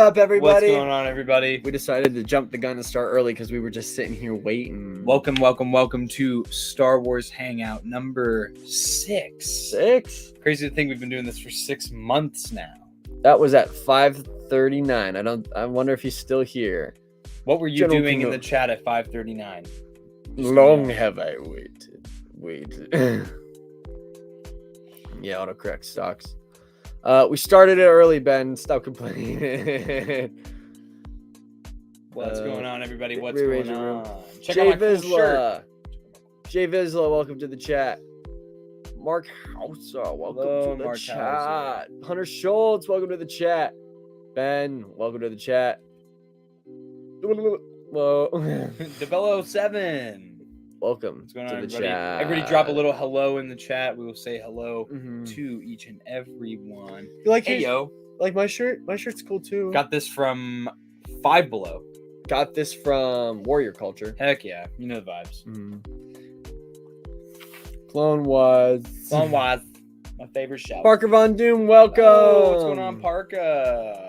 up, everybody? What's going on, everybody? We decided to jump the gun and start early because we were just sitting here waiting. Welcome to Star Wars Hangout number 6. 6? Crazy to think we've been doing this for 6 months now. That was at 5:39. I wonder if he's still here. What were you doing in the chat at 5:39? Long have I waited. Yeah, autocorrect sucks. We started it early, Ben. Stop complaining. What's going on, everybody? What's rearrange going your on? Check Jay out my cool shirt. Jay Vizsla, welcome to the chat. Mark Hauser, welcome Hello, to the Mark chat. Hauser. Hunter Schultz, welcome to the chat. Ben, welcome to the chat. Whoa. DeBello 7. Welcome What's going to on, the everybody? chat. Everybody drop a little hello in the chat. We will say hello Mhm. to each and every one. You like Hey, yo. Like my shirt? My shirt's cool too. Got this from Five Below. Got this from Warrior Culture. Heck yeah. You know the vibes. Clone Wars. Clone Wars. My favorite show. Parker Von Doom, welcome. Oh, what's going on, Parker?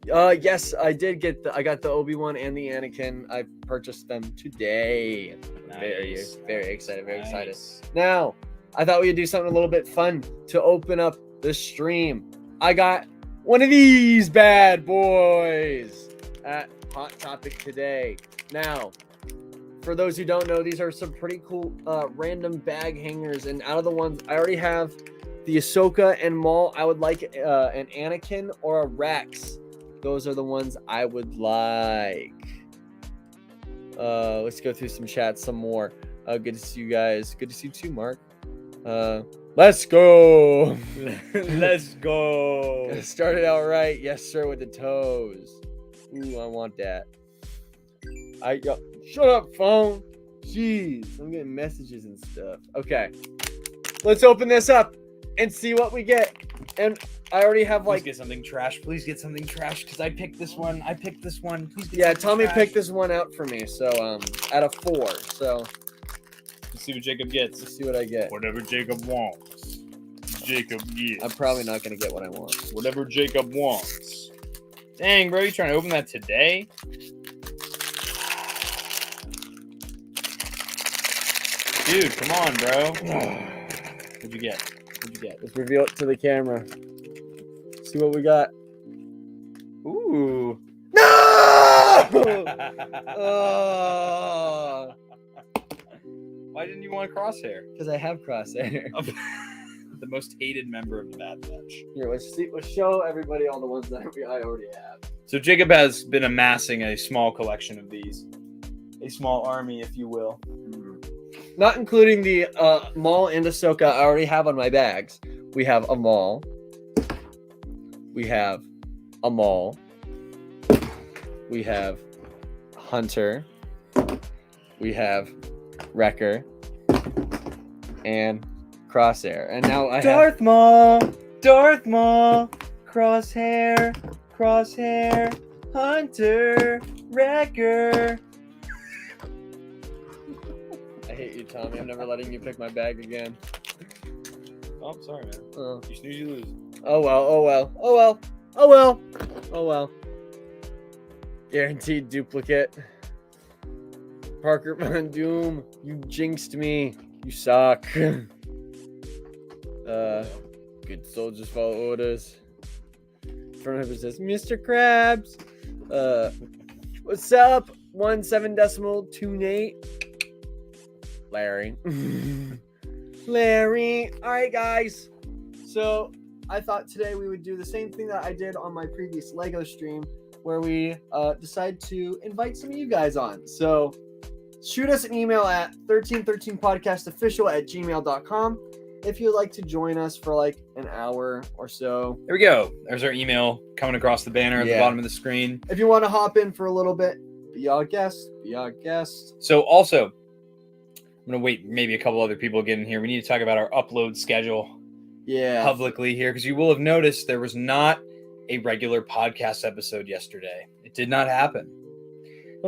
Yes, I did get I got the Obi-Wan and the Anakin. I purchased them today. Very excited, very excited. Now, I thought we'd do something a little bit fun to open up the stream. I got one of these bad boys at Hot Topic today. Now, for those who don't know, these are some pretty cool random bag hangers, and out of the ones I already have the Ahsoka and Maul, I would like an Anakin or a Rex. Those are the ones I would like. Let's go through some chats some more. Good to see you guys. Good to see you too, Mark. Let's go. Let's go. Started out right. Yes, sir, with the toes. Ooh, I want that. Shut up, phone. Jeez, I'm getting messages and stuff. Okay. Let's open this up and see what we get. And I already have Please get something trash. Please get something trash because I picked this one. Please get Tommy trash. picked this one out for me. So out of 4. So let's see what Jacob gets. let's see what I get. Whatever Jacob wants. Jacob gets. I'm probably not gonna get what I want. Whatever Jacob wants. Dang, bro, you trying to open that today? Dude, come on, bro. What'd you get? Let's reveal it to the camera. See what we got. Ooh. No! Why didn't you want Crosshair? Because I have crosshair. The most hated member of the Bad Batch. Here, let's show everybody all the ones that I already have. So Jacob has been amassing a small collection of these. A small army, if you will. Not including the Maul and Ahsoka I already have on my bags. We have a Maul. We have a Maul. We have Hunter. We have Wrecker. And Crosshair. And now I Darth Maul, Crosshair, Hunter, Wrecker. I hate you, Tommy. I'm never letting you pick my bag again. Oh, I'm sorry, man. Oh. You snooze, you lose. Oh well. Guaranteed duplicate. Parker Von Doom, you jinxed me. You suck. Good soldiers follow orders. Front says, Mr. Krabs. What's up? 17.28. Larry. Larry. All right, guys. So I thought today we would do the same thing that I did on my previous Lego stream, where we decide to invite some of you guys on. So shoot us an email at 1313podcastofficial@gmail.com if you'd like to join us for like an hour or so. There we go. There's our email coming across the banner at the bottom of the screen. If you want to hop in for a little bit, be our guest. So also, I'm going to wait maybe a couple other people get in here. We need to talk about our upload schedule publicly here, because you will have noticed there was not a regular podcast episode yesterday. It did not happen.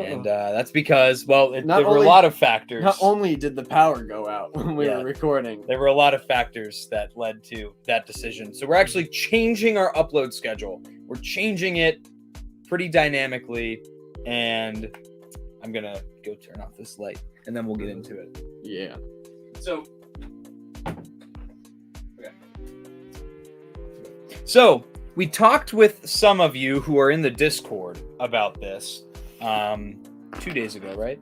And that's because, well, there were a only- lot of factors. Not only did the power go out when we were recording, There were a lot of factors that led to that decision. So we're actually changing our upload schedule. We're changing it pretty dynamically, and I'm gonna go turn off this light, and then we'll get into it. Yeah. So, okay. So we talked with some of you who are in the Discord about this 2 days ago, right?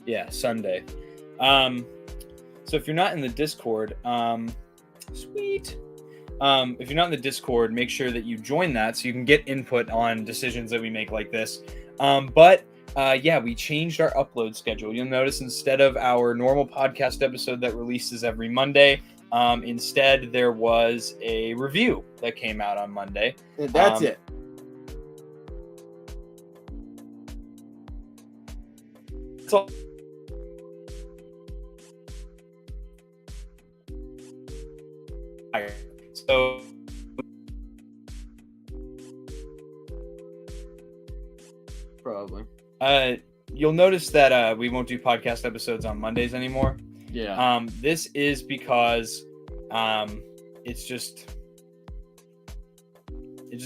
Yeah, Sunday. So if you're not in the Discord, sweet. If you're not in the Discord, make sure that you join that so you can get input on decisions that we make like this. We changed our upload schedule. You'll notice instead of our normal podcast episode that releases every Monday, instead there was a review that came out on Monday. And that's it. So Probably. You'll notice that we won't do podcast episodes on Mondays anymore. Yeah. This is because it just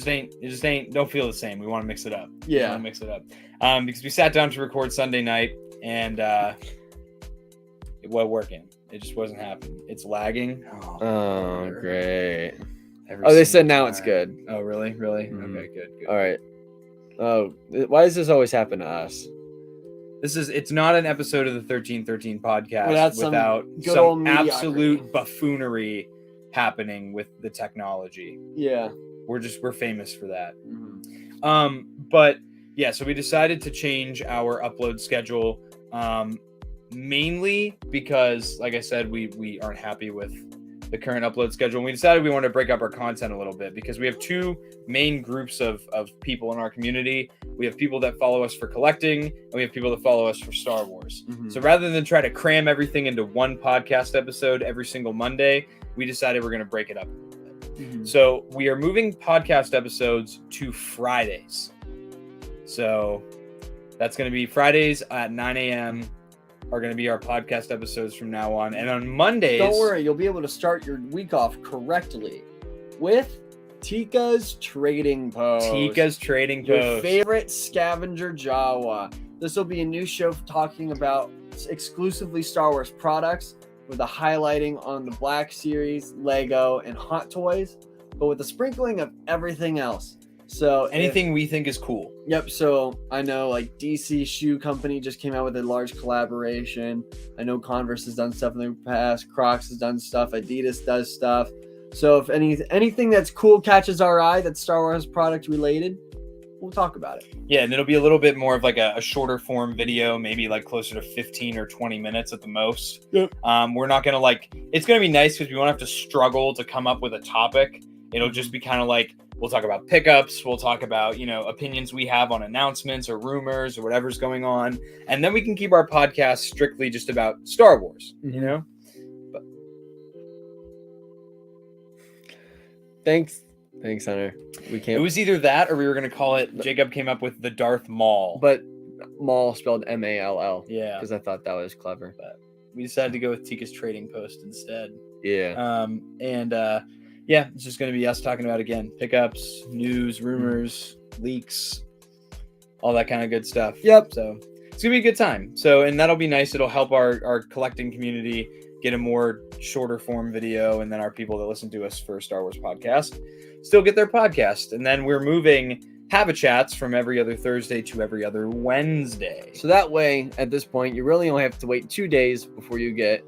ain't don't feel the same. We want to mix it up. Yeah. Because we sat down to record Sunday night and it wasn't working. It just wasn't happening. It's lagging. Oh, great. Every They said single now time. it's good. Oh, really? Mhm. Okay, good. All right. Oh, why does this always happen to us? It's not an episode of the 1313 podcast Without some without good old some mediocrity. absolute buffoonery happening with the technology. Yeah. We're famous for that. Mhm. But yeah, so we decided to change our upload schedule, mainly because, like I said, we aren't happy with the current upload schedule. And we decided we wanted to break up our content a little bit because we have two main groups of people in our community. We have people that follow us for collecting, and we have people that follow us for Star Wars. Mhm. So rather than try to cram everything into one podcast episode every single Monday, we decided we're going to break it up. Mhm. So we are moving podcast episodes to Fridays. So that's going to be Fridays at 9 a.m. are going to be our podcast episodes from now on. And on Mondays... Don't worry, you'll be able to start your week off correctly with Tika's Trading Post. Your favorite scavenger Jawa. This will be a new show talking about exclusively Star Wars products with a highlighting on the Black Series, Lego, and Hot Toys, but with a sprinkling of everything else. So anything we think is cool. Yep. So I know like DC Shoe Company just came out with a large collaboration. I know Converse has done stuff in the past. Crocs has done stuff. Adidas does stuff. So if anything that's cool catches our eye that's Star Wars product related, we'll talk about it. Yeah, and it'll be a little bit more of like a shorter form video, maybe like closer to 15 or 20 minutes at the most. Yep. We're not going to it's going to be nice because we won't have to struggle to come up with a topic. It'll just be kind of like, we'll talk about pickups. We'll talk about, opinions we have on announcements or rumors or whatever's going on. And then we can keep our podcast strictly just about Star Wars, But Thanks, Hunter. We can't. it was either that or we were going to call it, Jacob came up with the Darth Maul. But Mall spelled M-A-L-L. Yeah. Because I thought that was clever. But we decided to go with Tika's Trading Post instead. Yeah. It's just going to be us talking about, again, pickups, news, rumors, leaks, all that kind of good stuff. Yep. So it's going to be a good time. So, and that'll be nice. It'll help our collecting community get a more shorter form video. And then our people that listen to us for Star Wars podcast still get their podcast. And then we're moving Have-A-Chats from every other Thursday to every other Wednesday. So that way, at this point, you really only have to wait 2 days before you get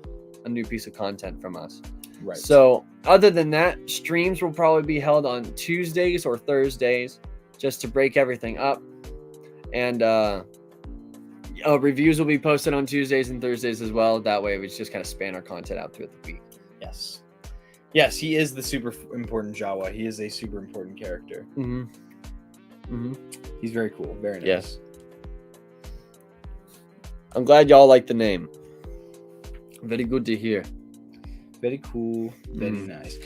a new piece of content from us. Right. So other than that, streams will probably be held on Tuesdays or Thursdays just to break everything up. And reviews will be posted on Tuesdays and Thursdays as well. That way we just kind of span our content out throughout the week. Yes. Yes, he is the super important Jawa. He is a super important character. Mm-hmm. Mm-hmm. He's very cool. Very nice. Yes. I'm glad y'all like the name. Very good to hear. Very cool. Very nice.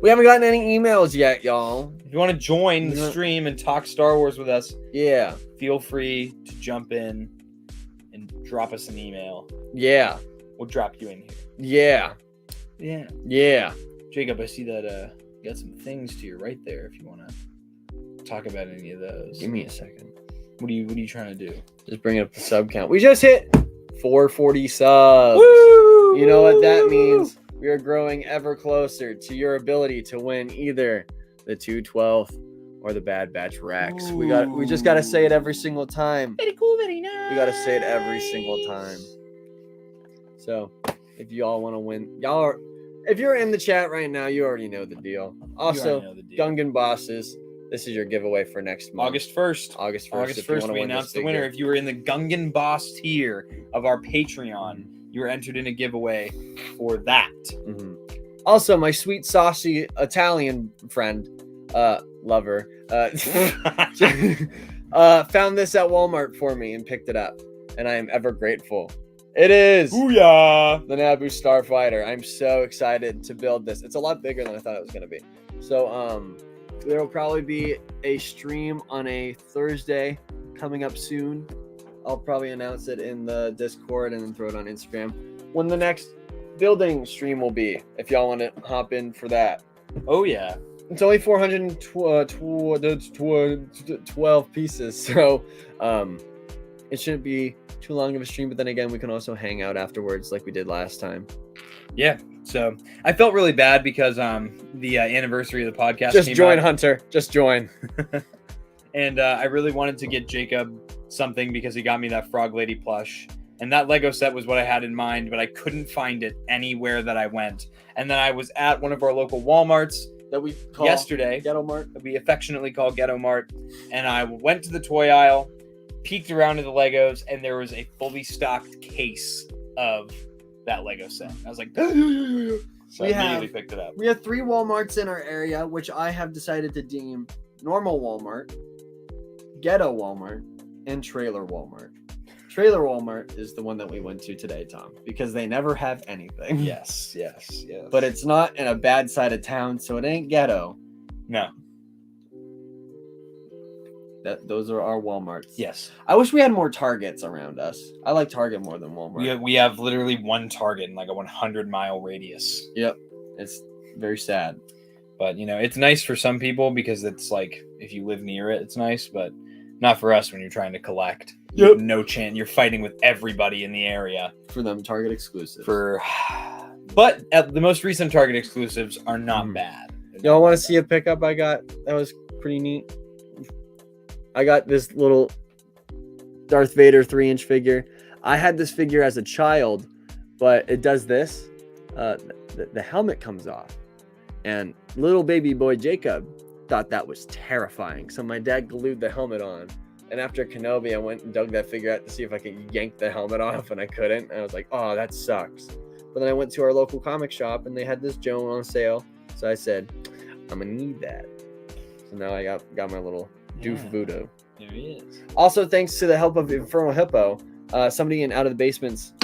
We haven't gotten any emails yet, y'all. If you want to join the stream and talk Star Wars with us, yeah, feel free to jump in and drop us an email. Yeah. We'll drop you in here. Yeah. Yeah. Yeah. Jacob, I see that you got some things to your right there if you want to talk about any of those. Give me a second. What are you trying to do? Just bring up the sub count. We just hit 440 subs. Woo! You know what that means? We are growing ever closer to your ability to win either the 212th or the Bad Batch Rex. We just gotta say it every single time. Very cool, very nice. We gotta say it every single time. So if you all want to win, if you're in the chat right now, you already know the deal. Also, Gungan Bosses, this is your giveaway for next month. August 1st. August 1st. August 1st, we announced the winner. If you were in the Gungan Boss tier of our Patreon, you were entered in a giveaway for that. Mm-hmm. Also, my sweet, saucy Italian friend, lover, found this at Walmart for me and picked it up. And I am ever grateful. It is Booyah! The Naboo Starfighter. I'm so excited to build this. It's a lot bigger than I thought it was going to be. So, there will probably be a stream on a Thursday coming up soon. I'll probably announce it in the Discord and then throw it on Instagram when the next building stream will be, if y'all want to hop in for that. Oh, yeah. It's only 412 pieces, so it shouldn't be too long of a stream, but then again, we can also hang out afterwards like we did last time. Yeah, so I felt really bad because the anniversary of the podcast just came join out. Hunter, just join. And I really wanted to get Jacob something because he got me that Frog Lady plush, and that Lego set was what I had in mind, but I couldn't find it anywhere that I went. And then I was at one of our local Walmarts that we call yesterday, Ghetto Mart, that we affectionately call Ghetto Mart, and I went to the toy aisle, peeked around at the Legos, and there was a fully stocked case of that Lego set. I was like, so I immediately picked it up. We have 3 Walmarts in our area, which I have decided to deem normal Walmart, Ghetto Walmart, and Trailer Walmart. Trailer Walmart is the one that we went to today, Tom, because they never have anything. Yes. But it's not in a bad side of town, so it ain't ghetto. No. Those are our Walmarts. Yes. I wish we had more Targets around us. I like Target more than Walmart. We have literally one Target in like a 100-mile radius. Yep. It's very sad. But, it's nice for some people because it's like, if you live near it, it's nice, but not for us when you're trying to collect. You have no chance. You're fighting with everybody in the area. For them, Target exclusives. But the most recent Target exclusives are not bad. Y'all want to see a pickup I got? That was pretty neat. I got this little Darth Vader 3-inch figure. I had this figure as a child, but it does this. The helmet comes off. And little baby boy Jacob thought that was terrifying. So my dad glued the helmet on. And after Kenobi, I went and dug that figure out to see if I could yank the helmet off, and I couldn't. And I was like, oh, that sucks. But then I went to our local comic shop, and they had this Joan on sale. So I said, I'm going to need that. So now I got my little Doof Voodoo. There he is. Also, thanks to the help of Infernal Hippo, somebody in Out of the Basement's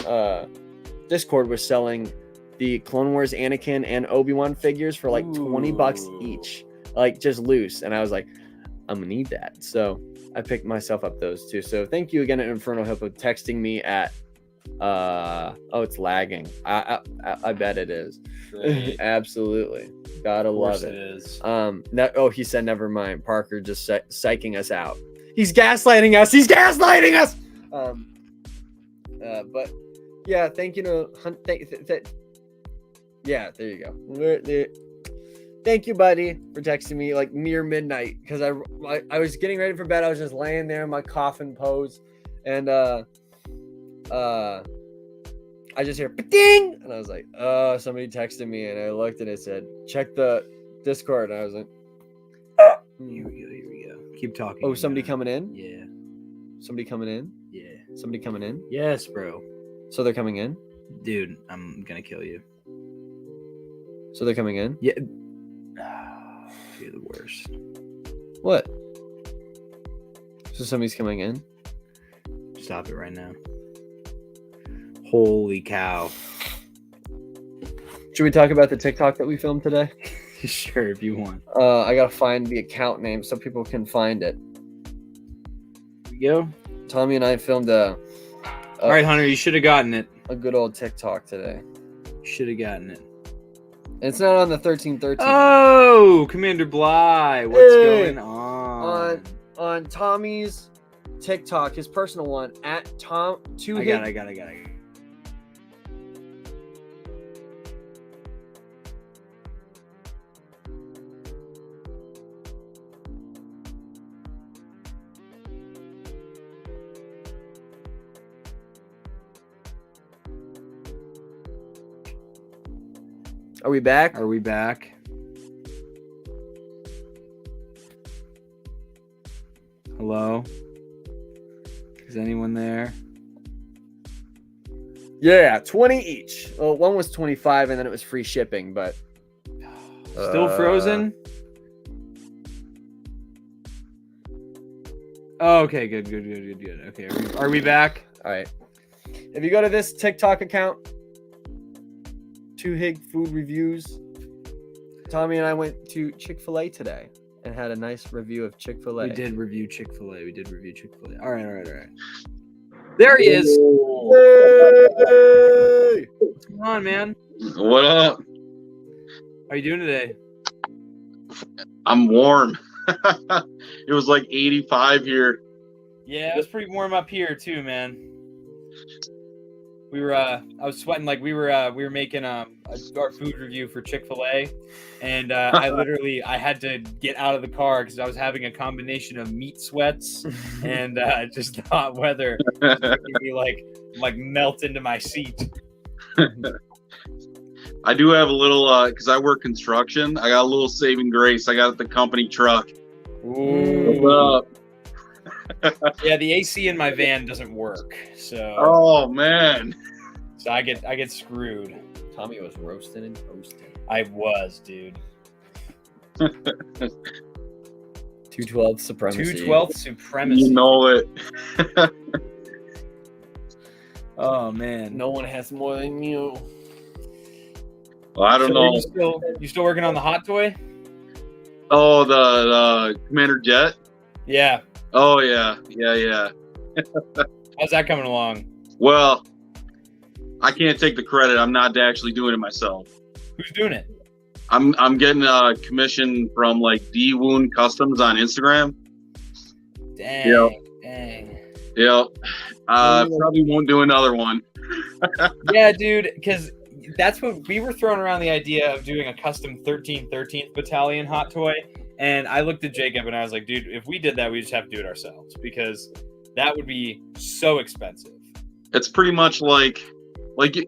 Discord was selling the Clone Wars Anakin and Obi-Wan figures for like $20 each, like just loose. And I was like, I'm gonna need that. So I picked myself up those two. So thank you again, Infernal Hippo, texting me at it's lagging. I bet it is. Right. Absolutely. Gotta love it. It is. He said never mind. Parker just psyching us out. He's gaslighting us. But yeah, thank you to Hunt. Yeah, there you go. Thank you, buddy, for texting me like near midnight because I was getting ready for bed. I was just laying there in my coffin pose, and I just hear ding, and I was like, oh, somebody texted me, and I looked and it said, check the Discord, and I was like, here we go. Keep talking. Oh, somebody coming in? Yeah. Somebody coming in? Yeah. Somebody coming in? Yes, bro. So they're coming in? Dude, I'm gonna kill you. So they're coming in? Yeah. You're the worst. What? So somebody's coming in? Stop it right now. Holy cow. Should we talk about the TikTok that we filmed today? Sure, if you want. I gotta find the account name so people can find it. Here we go. Tommy and I filmed All right, Hunter, you should have gotten it. a good old TikTok today. Should have gotten it. It's not on the 1313. Oh, Commander Bly, what's going on? On Tommy's TikTok, his personal one, at Tom. I got it. Are we back? Are we back? Hello? Is anyone there? Yeah, 20 each. Well, one was 25 and then it was free shipping, but Still frozen? Oh, okay, good. Okay, are we back? all right. If you go to this TikTok account, 2Hig Food Reviews, Tommy and I went to Chick-fil-A today and had a nice review of Chick-fil-A. We did review Chick-fil-A. All right. There he is. Hey! What's going on, man? What up? How you doing today? I'm warm. It was like 85 here. Yeah, it was pretty warm up here too, man. We were I was sweating like we were making our food review for Chick-fil-A, and I had to get out of the car because I was having a combination of meat sweats and just the hot weather making me like melt into my seat. I do have a little because I work construction. I got a little saving grace. I got the company truck. Ooh. What's up? Yeah, the AC in my van doesn't work, so Oh man. so I get screwed. Tommy was roasting and toasting. I was, dude. 212 supremacy. 212 supremacy. You know it. Oh man. No one has more than you. Well, I don't So know. You still working on the hot toy? Oh, the Commander Jet. Yeah. Oh yeah. How's that coming along? Well, I can't take the credit. I'm not actually doing it myself. Who's doing it? I'm getting a commission from like D Wound Customs on Instagram. Dang. Yep. Probably won't do another one. Yeah, dude, because that's what we were throwing around, the idea of doing a custom 13th Battalion hot toy. And I looked at Jacob and I was like, dude, if we did that, we just have to do it ourselves because that would be so expensive. It's pretty much like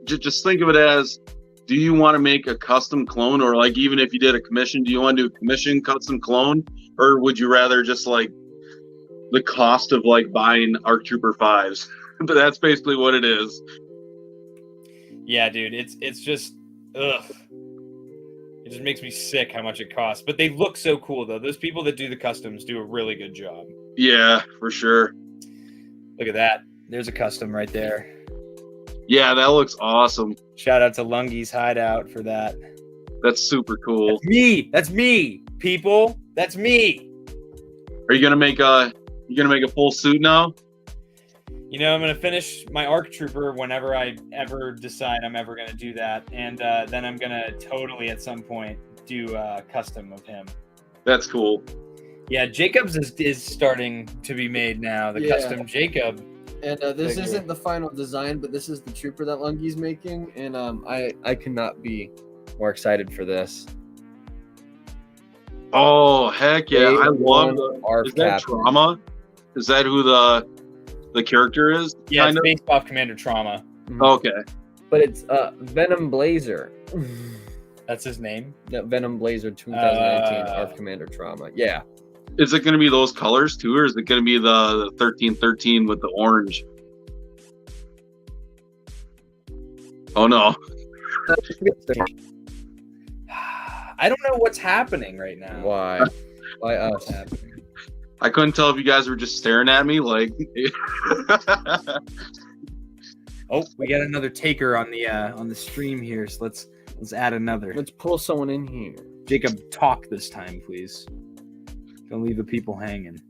just think of it as, do you want to make a custom clone, or like even if you did a commission, do you want to do a commission custom clone, or would you rather just like the cost of like buying ARC Trooper 5s? But that's basically what it is. Yeah, dude, it's just ugh. It just makes me sick how much it costs. But they look so cool though. Those people that do the customs do a really good job. Yeah, for sure. Look at that. There's a custom right there. Yeah, that looks awesome. Shout out to Lungy's Hideout for that. That's super cool. That's me, people. That's me. Are you gonna make a full suit now? You know, I'm gonna finish my ARC Trooper whenever I ever decide I'm ever gonna do that, and then I'm gonna totally at some point do a custom of him. That's cool. Yeah, Jacob's is starting to be made now. The custom Jacob. And this Figure. isn't the final design, but this is the trooper that Lungy's making, and I could not be more excited for this. Oh heck yeah! I love ARF Is that Captain. Trauma? Is that who the character is? Yeah, kind it's of? based off Commander Trauma. Okay. But it's Venom Blazer. That's his name. Yeah, Venom Blazer 2019 ARF Commander Trauma. Yeah. Is it going to be those colors too, or is it going to be the 1313 with the orange? Oh no! I don't know what's happening right now. Why? Why us? happening? I couldn't tell if you guys were just staring at me like. Oh, we got another taker on the stream here, so let's add another. Let's pull someone in here. Jacob, talk this time, please. Don't leave the people hanging.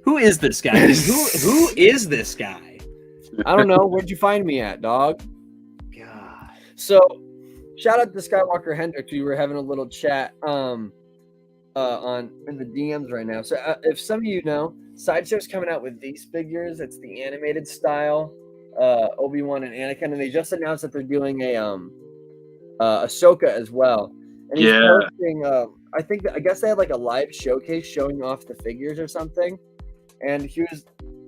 Who is this guy? who is this guy? I don't know. Where'd you find me at, dog? God. So, shout out to Skywalker Hendrix. We were having a little chat on in the DMs right now. So, if some of you know, Sideshow's coming out with these figures. It's the animated style, Obi-Wan and Anakin, and they just announced that they're doing a Ahsoka as well. And he's posting. I guess they had like a live showcase showing off the figures or something. And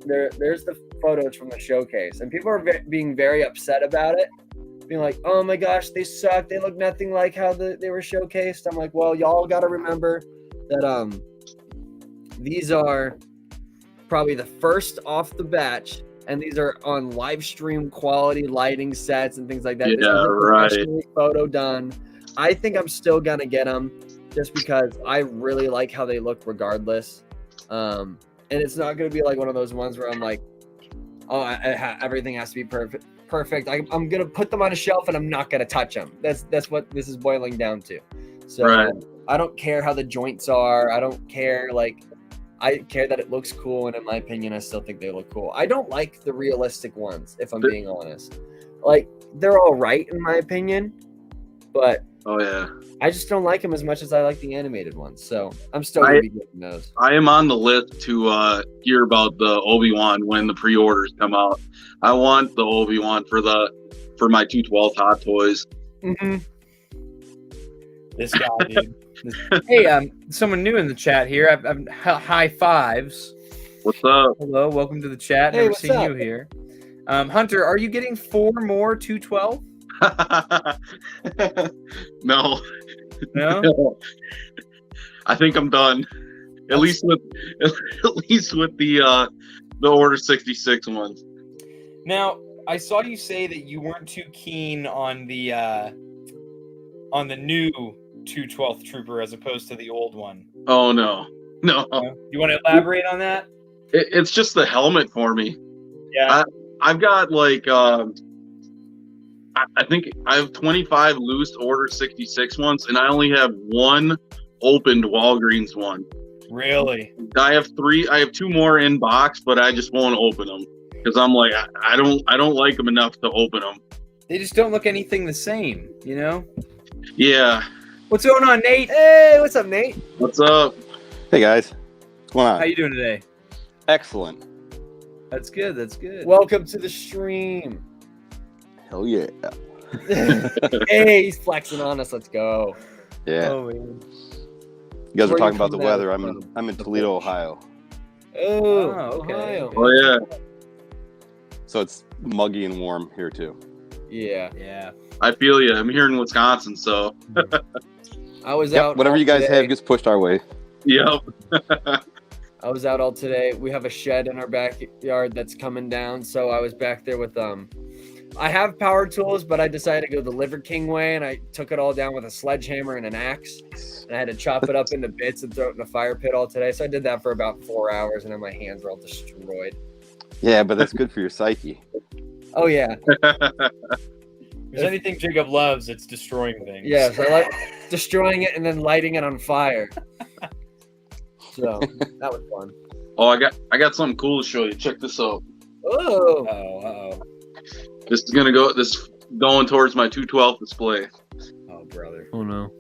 there's the photos from the showcase, and people are being very upset about it, being like, "Oh my gosh, they suck. They look nothing like how they were showcased." I'm like, "Well, y'all got to remember that these are probably the first off the batch, and these are on live stream quality lighting sets and things like that. Yeah, this is a right. professionally photo done. I think I'm still gonna get them just because I really like how they look, regardless." And it's not going to be like one of those ones where I'm like, oh, everything has to be perfect. I'm going to put them on a shelf and I'm not going to touch them. That's what this is boiling down to. So Right. I don't care how the joints are. I don't care. I care that it looks cool. And in my opinion, I still think they look cool. I don't like the realistic ones, if I'm being honest. Like, they're all right in my opinion, but Oh yeah. I just don't like them as much as I like the animated ones. So I'm still going to be getting those. I am on the list to hear about the Obi-Wan when the pre-orders come out. I want the Obi-Wan for my 212 Hot Toys. Mm-hmm. This guy, dude. Hey, someone new in the chat here. I've high fives. What's up? Hello, welcome to the chat. Hey, Never what's seen up? you here. Hunter, are you getting 4 more 212? No. No. I think I'm done. At least with the Order 66 ones. Now, I saw you say that you weren't too keen on the new 212th Trooper as opposed to the old one. Oh no. You want to elaborate on that? It's just the helmet for me. Yeah. I've got I think I have 25 loose Order 66 ones, and I only have one opened Walgreens one. Really? I have 2 more in box, but I just won't open them because I'm like, I don't like them enough to open them. They just don't look anything the same, you know? Yeah. What's going on, Nate? Hey, what's up, Nate? What's up? Hey guys, what's going on? How you doing today? Excellent. That's good. That's good. Welcome to the stream. Hell yeah. Hey, he's flexing on us. Let's go. Yeah. Oh, man. You guys Where were talking you about the from weather. now? I'm in Toledo, Ohio. Oh, okay. Ohio. Oh yeah. So it's muggy and warm here too. Yeah. Yeah. I feel you. I'm here in Wisconsin, so I was Yep. out. Whatever all you guys today. have gets pushed our way. yep. I was out all today. We have a shed in our backyard that's coming down, so I was back there with I have power tools, but I decided to go the Liver King way, and I took it all down with a sledgehammer and an axe. And I had to chop it up into bits and throw it in a fire pit all today. So I did that for about 4 hours, and then my hands were all destroyed. Yeah, but that's good for your psyche. Oh yeah, If there's anything Jacob loves, it's destroying things. yes. I like destroying it and then lighting it on fire. So that was fun. Oh, I got something cool to show you. Check this out. Oh, Oh, This is going towards my 212 display. oh, brother. oh no.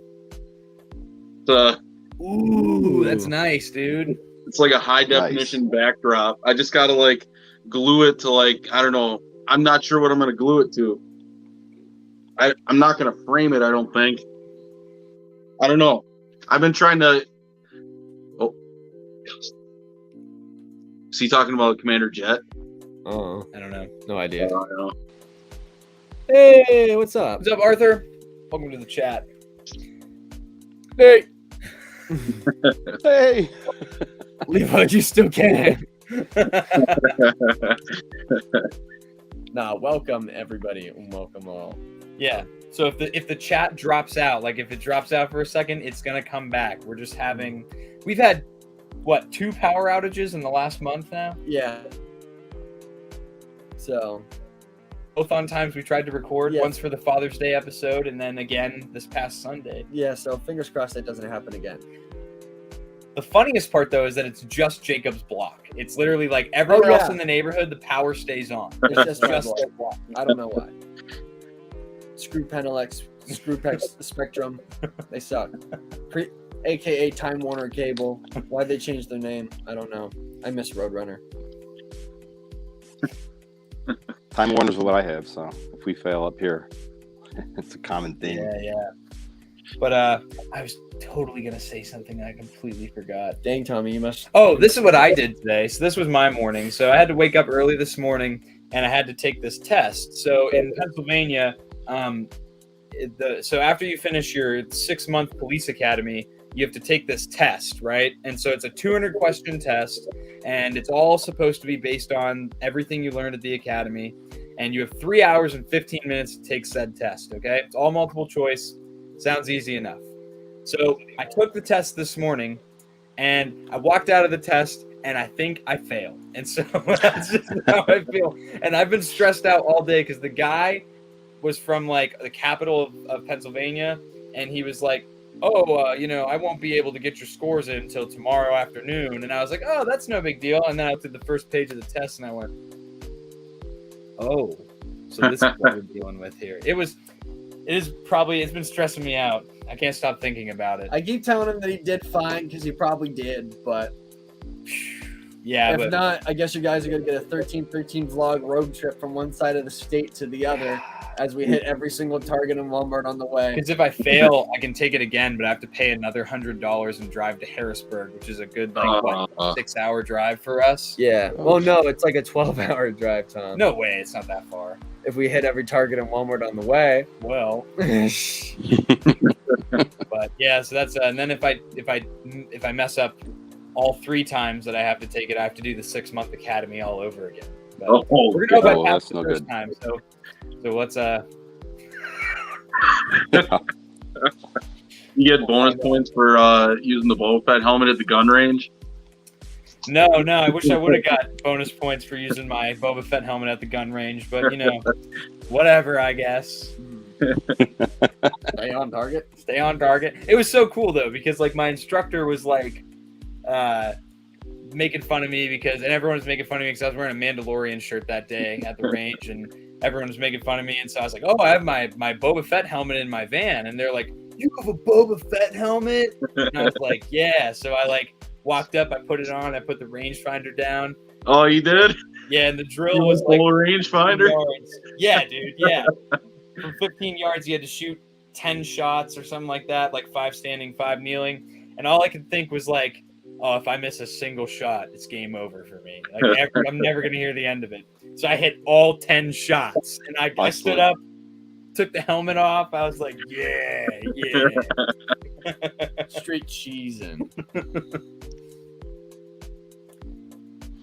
It's Ooh, that's nice, dude. it's like a high definition backdrop. I just gotta glue it to I don't know. I'm not sure what I'm gonna glue it to. I'm not gonna frame it. I don't think. I don't know. I've been trying to. Oh, is he talking about Commander Jet? Oh, I don't know. no idea. I don't know. Hey, what's up? What's up, Arthur? Welcome to the chat. Hey, Hey. Levi, you still can. Nah, welcome everybody. Welcome all. Yeah. So if the chat drops out, if it drops out for a second, it's gonna come back. We've had 2 power outages in the last month now? Yeah. So both on times we tried to record. Yeah. Once for the Father's Day episode, and then again this past Sunday. Yeah, so fingers crossed that doesn't happen again. The funniest part, though, is that it's just Jacob's block. It's literally like everywhere else yeah. in the neighborhood, the power stays on. It's just my Just block. block. I don't know why. Screw Penelex, screw Spectrum. They suck. AKA Time Warner Cable. Why'd they change their name? I don't know. I miss Roadrunner. Time Warner's what I have, so if we fail up here, it's a common thing. Yeah. But I was totally gonna say something I completely forgot. Dang, Tommy, you must. Oh, this is what I did today. So this was my morning. So I had to wake up early this morning, and I had to take this test. So in Pennsylvania, so after you finish your 6-month police academy, you have to take this test, right? And so it's a 200-question test, and it's all supposed to be based on everything you learned at the academy. And you have 3 hours and 15 minutes to take said test, okay? It's all multiple choice. Sounds easy enough. So I took the test this morning, and I walked out of the test, and I think I failed. And so that's just how I feel. And I've been stressed out all day because the guy was from like the capital of Pennsylvania, and he was like, I won't be able to get your scores in until tomorrow afternoon. And I was like, oh, that's no big deal. And then I looked at the first page of the test, and I went, oh, so this is what we're dealing with here. It's been stressing me out. I can't stop thinking about it. I keep telling him that he did fine because he probably did, but yeah. if not, I guess you guys are going to get a 1313 vlog road trip from one side of the state to the other as we hit every single Target and Walmart on the way. Because if I fail, I can take it again, but I have to pay another $100 and drive to Harrisburg, which is a good 6-hour drive for us. Yeah. Well, no, it's like a 12-hour drive, Tom. No way, it's not that far. If we hit every Target and Walmart on the way. Well. But yeah, so that's and then if I mess up all 3 times that I have to take it, I have to do the 6-month academy all over again. But we're gonna go if I pass the first time. So let's You get bonus points for using the Boba Fett helmet at the gun range. No, I wish I would have got bonus points for using my Boba Fett helmet at the gun range, but whatever, I guess. Stay on target. Stay on target. It was so cool though, because like my instructor was like making fun of me and everyone was making fun of me because I was wearing a Mandalorian shirt that day at the range, and everyone was making fun of me. And so I was like, oh, I have my Boba Fett helmet in my van, and they're like, you have a Boba Fett helmet? And I was like, yeah. So I like walked up, I put it on, I put the rangefinder down. Oh, you did? Yeah, and the drill was like rangefinder. Yeah, dude. Yeah, from 15 yards, you had to shoot 10 shots or something like that, like 5 standing, 5 kneeling. And all I could think was like, oh, if I miss a single shot, it's game over for me. Like I'm never gonna hear the end of it. So I hit all 10 shots, and I stood up, took the helmet off. I was like, yeah. Straight cheesing.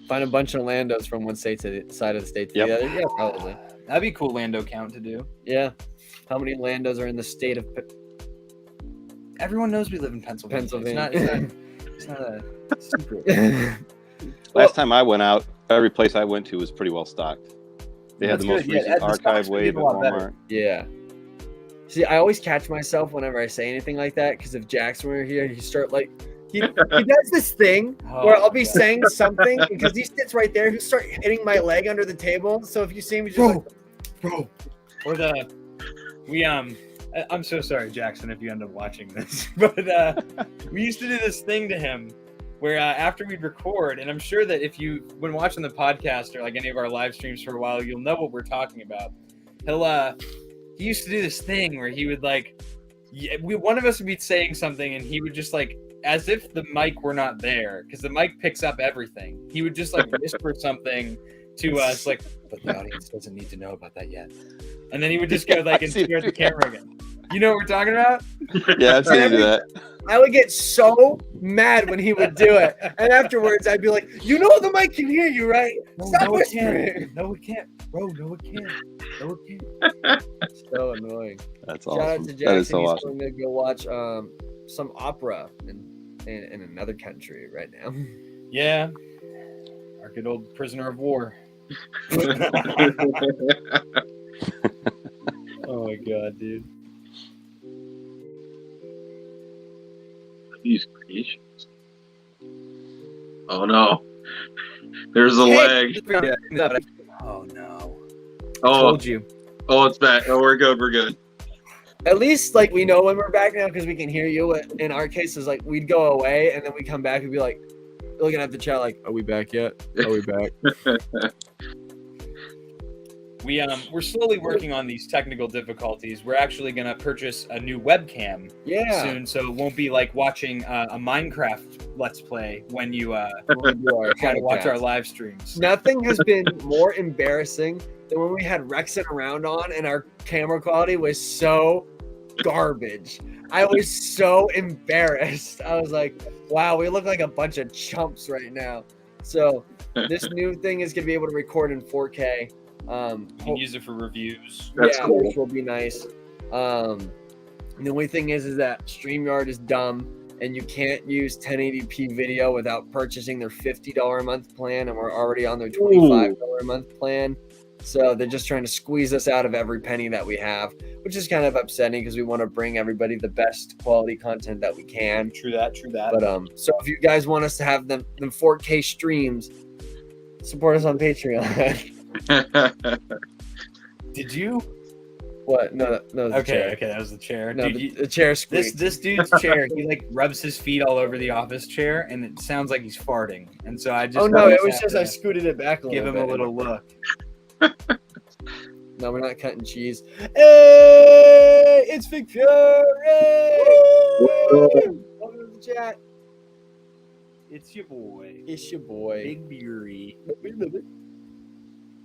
Find a bunch of Landos from one side of the state to the other. Yeah, probably. That'd be a cool Lando count to do. Yeah. How many Landos are in the state of Everyone knows we live in Pennsylvania. It's not a secret. Last time I went out, every place I went to was pretty well stocked. They had the most recent archive wave at Walmart. Yeah. See, I always catch myself whenever I say anything like that, because if Jackson were here, he'd start like he does this thing where I'll be saying something because he sits right there. He'll start hitting my leg under the table. So if you see me, just bro, or I'm so sorry, Jackson, if you end up watching this, but we used to do this thing to him where after we'd record, and I'm sure that if you've been watching the podcast or like any of our live streams for a while, you'll know what we're talking about. He used to do this thing where he would like, one of us would be saying something, and he would just like, as if the mic were not there, because the mic picks up everything. He would just like whisper something to us, like, but the audience doesn't need to know about that yet. And then he would just go like and stare at the camera again. You know what we're talking about? Yeah, I've seen him do that. I would get so mad when he would do it. And afterwards, I'd be like, you know the mic can hear you, right? Stop whispering. No, it can't. Bro, no, it can't. So annoying. That's Shout awesome. out to Jackson. That is so He's awesome. going to go watch some opera in another country right now. Yeah. Our good old prisoner of war. Oh my god, dude. These creations. Oh no. There's a lag. Oh no. Oh, Told you. oh, it's back. Oh, we're good. We're good. At least like we know when we're back now because we can hear you. In our case, is like we'd go away and then we come back and be like looking at the chat like, "Are we back yet? Are we back?" We're slowly working on these technical difficulties. We're actually gonna purchase a new webcam soon, so it won't be like watching a Minecraft Let's Play when you try to watch our live streams. Nothing has been more embarrassing than when we had Rexon around on and our camera quality was so garbage. I was so embarrassed. I was like, wow, we look like a bunch of chumps right now. So this new thing is going to be able to record in 4K. You can use it for reviews. That's cool. Which will be nice. The only thing is that StreamYard is dumb and you can't use 1080p video without purchasing their $50 a month plan, and we're already on their $25 a month plan. So they're just trying to squeeze us out of every penny that we have, which is kind of upsetting because we want to bring everybody the best quality content that we can. True that. But so if you guys want us to have them 4K streams, support us on Patreon. Did you? What? No. Okay, that was the chair. No, Dude, the chair squeaked. This dude's chair, he like rubs his feet all over the office chair, and it sounds like he's farting. And so I just Oh no, it was just I scooted it back a little give bit. him a little look. No, we're not cutting cheese. Hey, it's Victor. Welcome to the chat. It's your boy, It's your boy. Big Beery.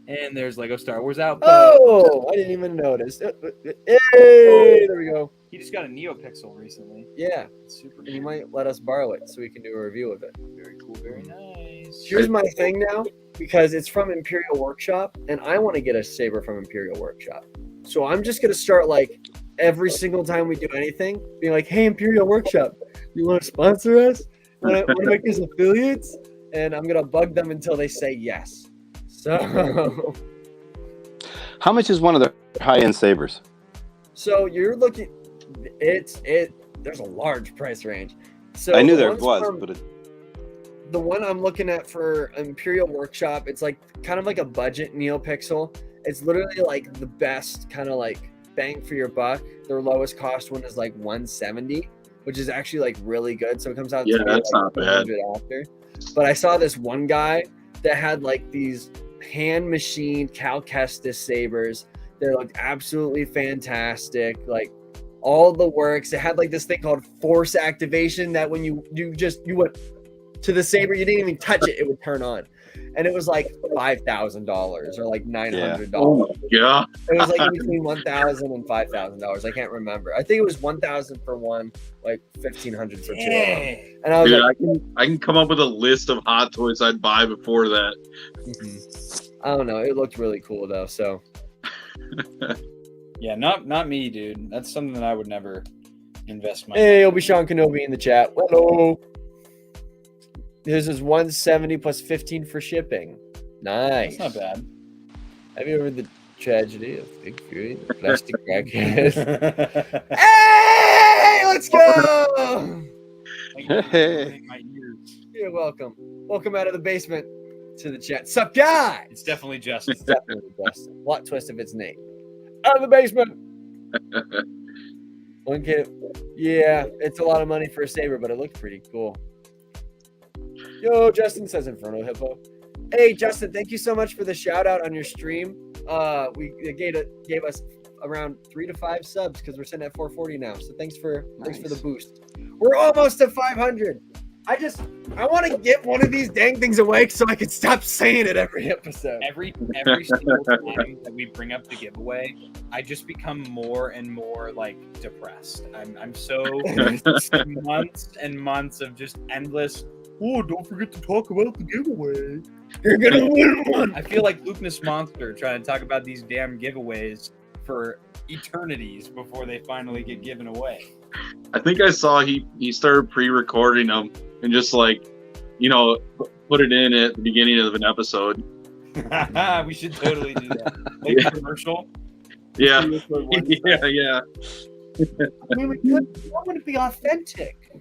And there's Lego Star Wars Outpost. Oh, I didn't even notice. Hey, there we go. He just got a NeoPixel recently. Yeah, It's super and he might let us borrow it so we can do a review of it. very cool, very nice. Here's my thing now, because it's from Imperial Workshop, and I want to get a saber from Imperial Workshop. So I'm just gonna start like every single time we do anything, being like, "Hey, Imperial Workshop, you want to sponsor us? Want to make us affiliates?" And I'm gonna bug them until they say yes. So, How much is one of the high-end sabers? so you're looking. There's a large price range. So I knew the there ones was, from- but the one I'm looking at for Imperial Workshop, it's like kind of like a budget NeoPixel. It's literally like the best kind of like bang for your buck. Their lowest cost one is like 170, which is actually like really good. So it comes out to Yeah, be that's like not bad. 100 after. But I saw this one guy that had like these hand machined Cal Kestis sabers. They looked absolutely fantastic. Like all the works. It had like this thing called force activation that when you went to the saber, you didn't even touch it, it would turn on. And it was like $5,000 or like $900. Oh my god. It was like in between $1,000 and $5,000. I can't remember. I think it was $1,000 for one, like $1,500 for two. Dang. And I was Dude, like, I can come up with a list of hot toys I'd buy before that. I don't know. It looked really cool though. So Yeah, not me, dude. That's something that I would never invest my hey, Obi-Wan Kenobi in the chat. Hello. This is 170 plus 15 for shipping. Nice. That's not bad. Have you ever heard the tragedy of Big Fury, the plastic crackhead? Thank Hey, let's go! you for ruining my ears. You're welcome. Welcome out of the basement to the chat. Sup, guys? It's definitely Justin. It's definitely Justin. Plot twist of its name. Out of the basement. One kid. Yeah, it's a lot of money for a saber, but it looks pretty cool. Yo, Justin says Inferno Hippo. Hey, Justin, thank you so much for the shout out on your stream. It gave us around 3 to 5 subs because we're sitting at 440 now. So thanks for the boost. We're almost at 500. I want to get one of these dang things away so I can stop saying it every episode. Every single time that we bring up the giveaway, I just become more and more like depressed. I'm so months and months of just endless. Oh, don't forget to talk about the giveaway. You're gonna win one. I feel like Lucas Monster trying to talk about these damn giveaways for eternities before they finally get given away. I think I saw he started pre-recording them and just like, put it in at the beginning of an episode. We should totally do that. Like a commercial. Yeah. See which one wins. Yeah. I mean, we want to be authentic.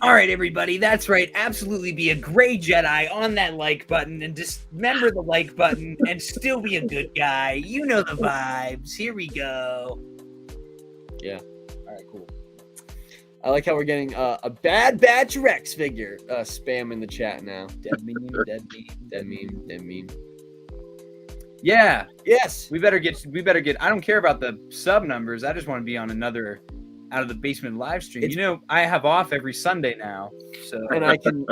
All right, everybody. That's right. Absolutely be a gray Jedi on that like button and dismember the like button and still be a good guy. You know the vibes. Here we go. Yeah. All right, cool. I like how we're getting a Bad Batch Rex figure spam in the chat now. Dead meme, dead meme, Dead meme, dead meme. Yeah, Yes. we better get. I don't care about the sub numbers. I just want to be on another Out of the Basement live stream. It's- You know, I have off every Sunday now, so And I can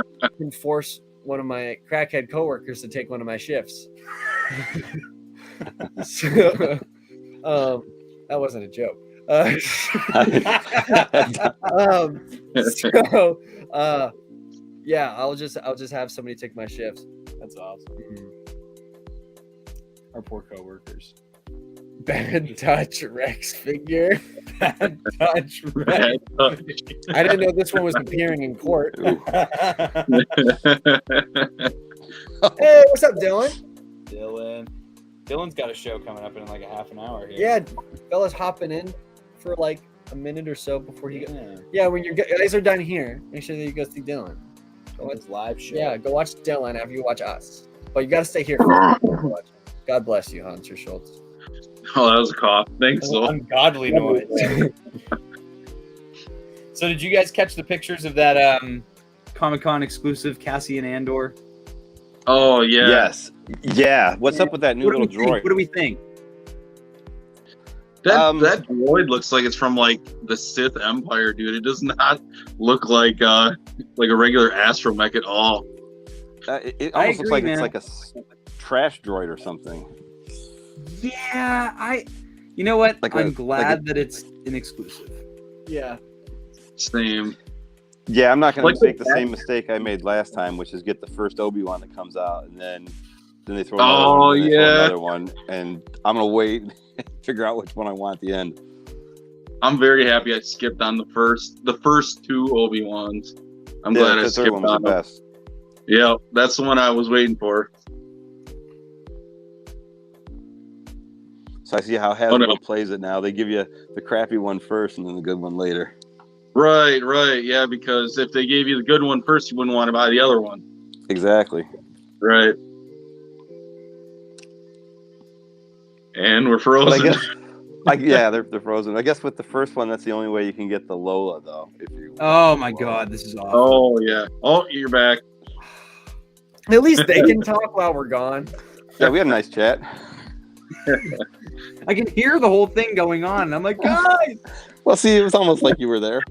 force one of my crackhead coworkers to take one of my shifts. So, that wasn't a joke. Yeah, I'll just have somebody take my shifts. that's awesome. Our poor coworkers. Bad Touch Rex figure. Bad touch, right? I didn't know this one was appearing in court. Hey, what's up, Dylan? Dylan's got a show coming up in like a half an hour here. Yeah, fella's hopping in for like a minute or so before he. Yeah. Yeah, when you guys are done here, make sure that you go see Dylan. Go watch live show. Yeah, go watch Dylan after you watch us. But you got to stay here. God bless you, Hunter Schultz. Oh, that was a cough. Thanks, Phil. Ungodly noise. So did you guys catch the pictures of that Comic-Con exclusive Cassian Andor? Oh, yeah. Yes. Yeah. What's up with that new What do little we think? droid? What do we think? That droid looks like it's from like the Sith Empire, dude. It does not look like a regular astromech at all. It I almost looks agree, like man. it's like a trash droid or something. Yeah, you know what? Like I'm a- glad that it's an exclusive. Yeah. Same. Yeah, I'm not going Like to make the the- same mistake I made last time, which is get the first Obi-Wan that comes out, and then they throw Oh, another one, and they throw yeah. another one, and I'm going to wait and figure out which one I want at the end. I'm very happy I skipped on the first two Obi-Wans. I'm Yeah, glad I the third skipped one was on the them. best. Yeah, that's the one I was waiting for. So I see how Hasbro no. plays it now. They give you the crappy one first and then the good one later. Right. Yeah, because if they gave you the good one first, you wouldn't want to buy the other one. Exactly. Right. And we're But frozen. I guess, yeah, they're frozen. I guess with the first one, that's the only way you can get the Lola, though. If you. Oh my God, this is awesome. Oh, yeah. Oh, you're back. At least they can talk while we're gone. Yeah, we had a nice chat. I can hear the whole thing going on. And I'm like, guys. Well, see, it was almost like you were there.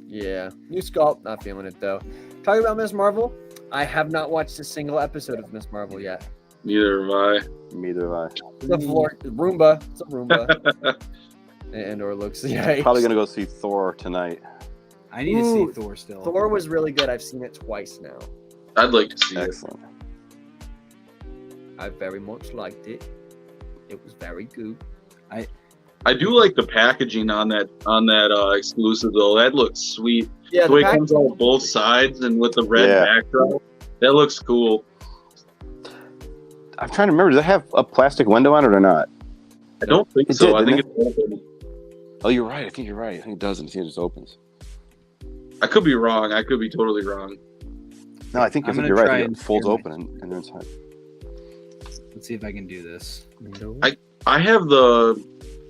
Yeah. New sculpt, not feeling it though. Talking about Miss Marvel, I have not watched a single episode of Miss Marvel yet. Neither have I. Neither have I. The floor, Roomba. It's a Roomba. And/or looks. Yeah. Probably gonna go see Thor tonight. I need to Ooh, see Thor still. Thor was really good. I've seen it twice now. I'd like to see it. Excellent. I very much liked it. It was very good. I do like the packaging on that exclusive though. That looks sweet. Yeah, The way it pack- comes out of both sides and with the red Yeah. backdrop. That looks cool. I'm trying to remember. Does it have a plastic window on it or not? I don't think It so. did, I think didn't it's open. Oh, you're right. I think you're right. I think it doesn't. I think it just opens. I could be wrong. I could be totally wrong. No, I think I'm you're gonna right. try I think and it folds hear open and they're inside. Let's see if I can do this. I have the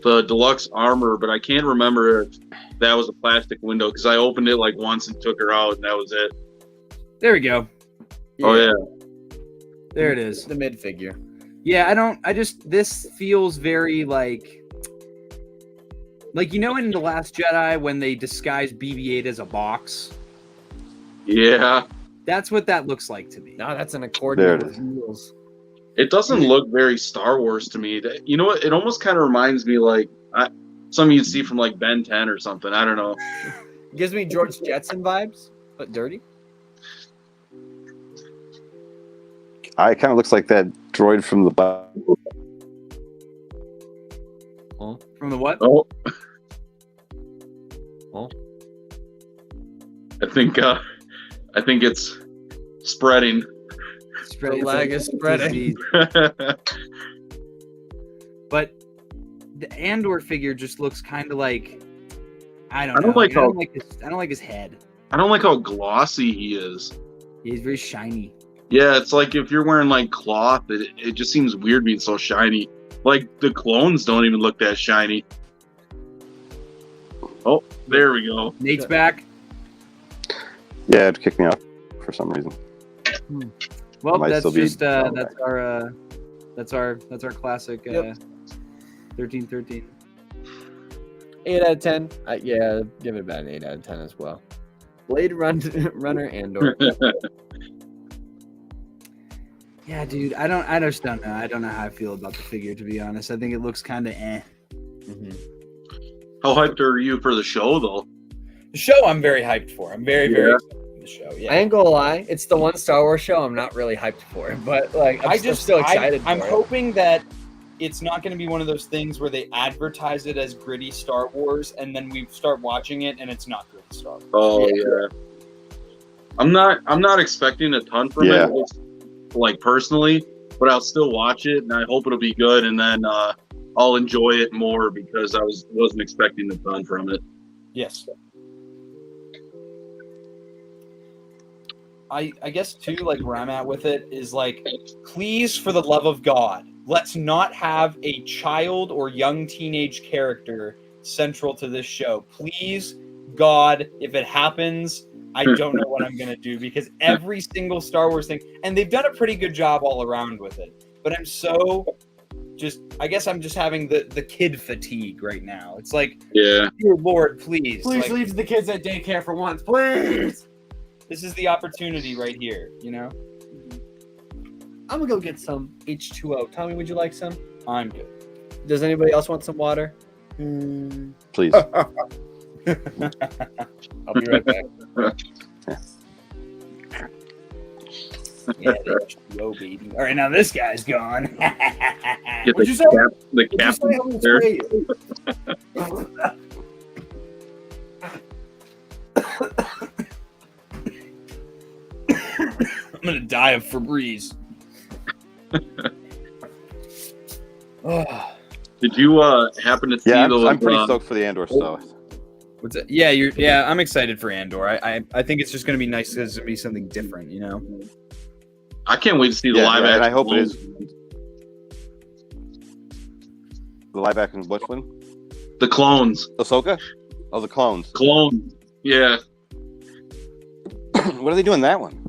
deluxe armor, but I can't remember if that was a plastic window because I opened it like once and took her out, and that was it. There we go. Oh yeah, There it is. The mid figure. Yeah, this feels very like you know in The Last Jedi when they disguise BB-8 as a box? yeah. That's what that looks like to me. No, that's an There accordion it with is. wheels. It doesn't look very Star Wars to me. You know what? It almost kind of reminds me like something you'd see from like Ben 10 or something. I don't know. It gives me George Jetson vibes, but dirty. It kind of looks like that droid from the From the what? Oh. Oh. I think it's spreading. spread. The lag is spreading. But the Andor figure just looks kind of like I don't I know. don't like I how- don't like his head. I don't like how glossy he is. He's very shiny. Yeah, it's like if you're wearing like cloth, it just seems weird being so shiny. Like the clones don't even look that shiny. Oh, there we go. Nate's back. Yeah, it kicked me out for some reason. Well, Might that's still be- just that's our classic 1313. 8 out of 10. Yeah, give it about an 8 out of 10 as well. Blade Runner Andor. Yeah, dude. I just don't know. I don't know how I feel about the figure, to be honest. I think it looks kind of eh. How hyped are you for the show, though? The show I'm very hyped for. I'm very Yeah. excited for the show. Yeah. I ain't gonna lie, it's the one Star Wars show I'm not really hyped for, but like I'm still excited. I'm for it. hoping that it's not going to be one of those things where they advertise it as gritty Star Wars, and then we start watching it, and it's not gritty Star Wars. Oh yeah. I'm not expecting a ton from Yeah. it, like personally, but I'll still watch it, and I hope it'll be good, and then I'll enjoy it more because I wasn't expecting a ton from it. Yes. I guess too, like where I'm at with it is like, please, for the love of God, let's not have a child or young teenage character central to this show. Please, God, if it happens, I don't know what I'm gonna do, because every single Star Wars thing, and they've done a pretty good job all around with it. But I guess I'm just having the kid fatigue right now. It's like, Yeah. dear Lord, please. Please like, leave the kids at daycare for once, please. this is the opportunity right here, you know? I'm gonna go get some H2O. Tommy, would you like some? I'm good. Does anybody else want some water? Please. I'll be right back. Yeah, H2O, baby. All right, now this guy's gone. Get What'd you say? the Did you cap say I'm there. straight? I'm gonna die of Febreze. Oh, Did you happen to see Yeah, those? I'm pretty stoked for the Andor stuff. what's it? Yeah, I'm excited for Andor. I think it's just gonna be nice because it's gonna be something different, you know? I can't wait to see the Yeah, live yeah, action. and I hope it clones. is. The live action which one? The clones. Ahsoka? Oh, the clones. Clones. Yeah. What are they doing that one?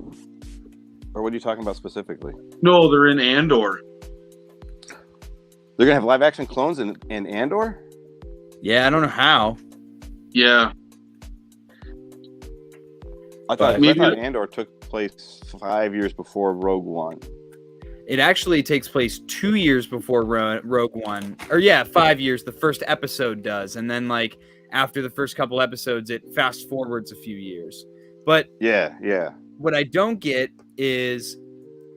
Or what are you talking about specifically? No, they're in Andor. They're gonna have live action clones in Andor? Yeah, I don't know how. Yeah. I thought Maybe- Andor took place 5 years before Rogue One. It actually takes place 2 years before Rogue One. Or yeah, 5 years. The first episode does. And then like after the first couple episodes, it fast forwards a few years. But Yeah. what I don't get is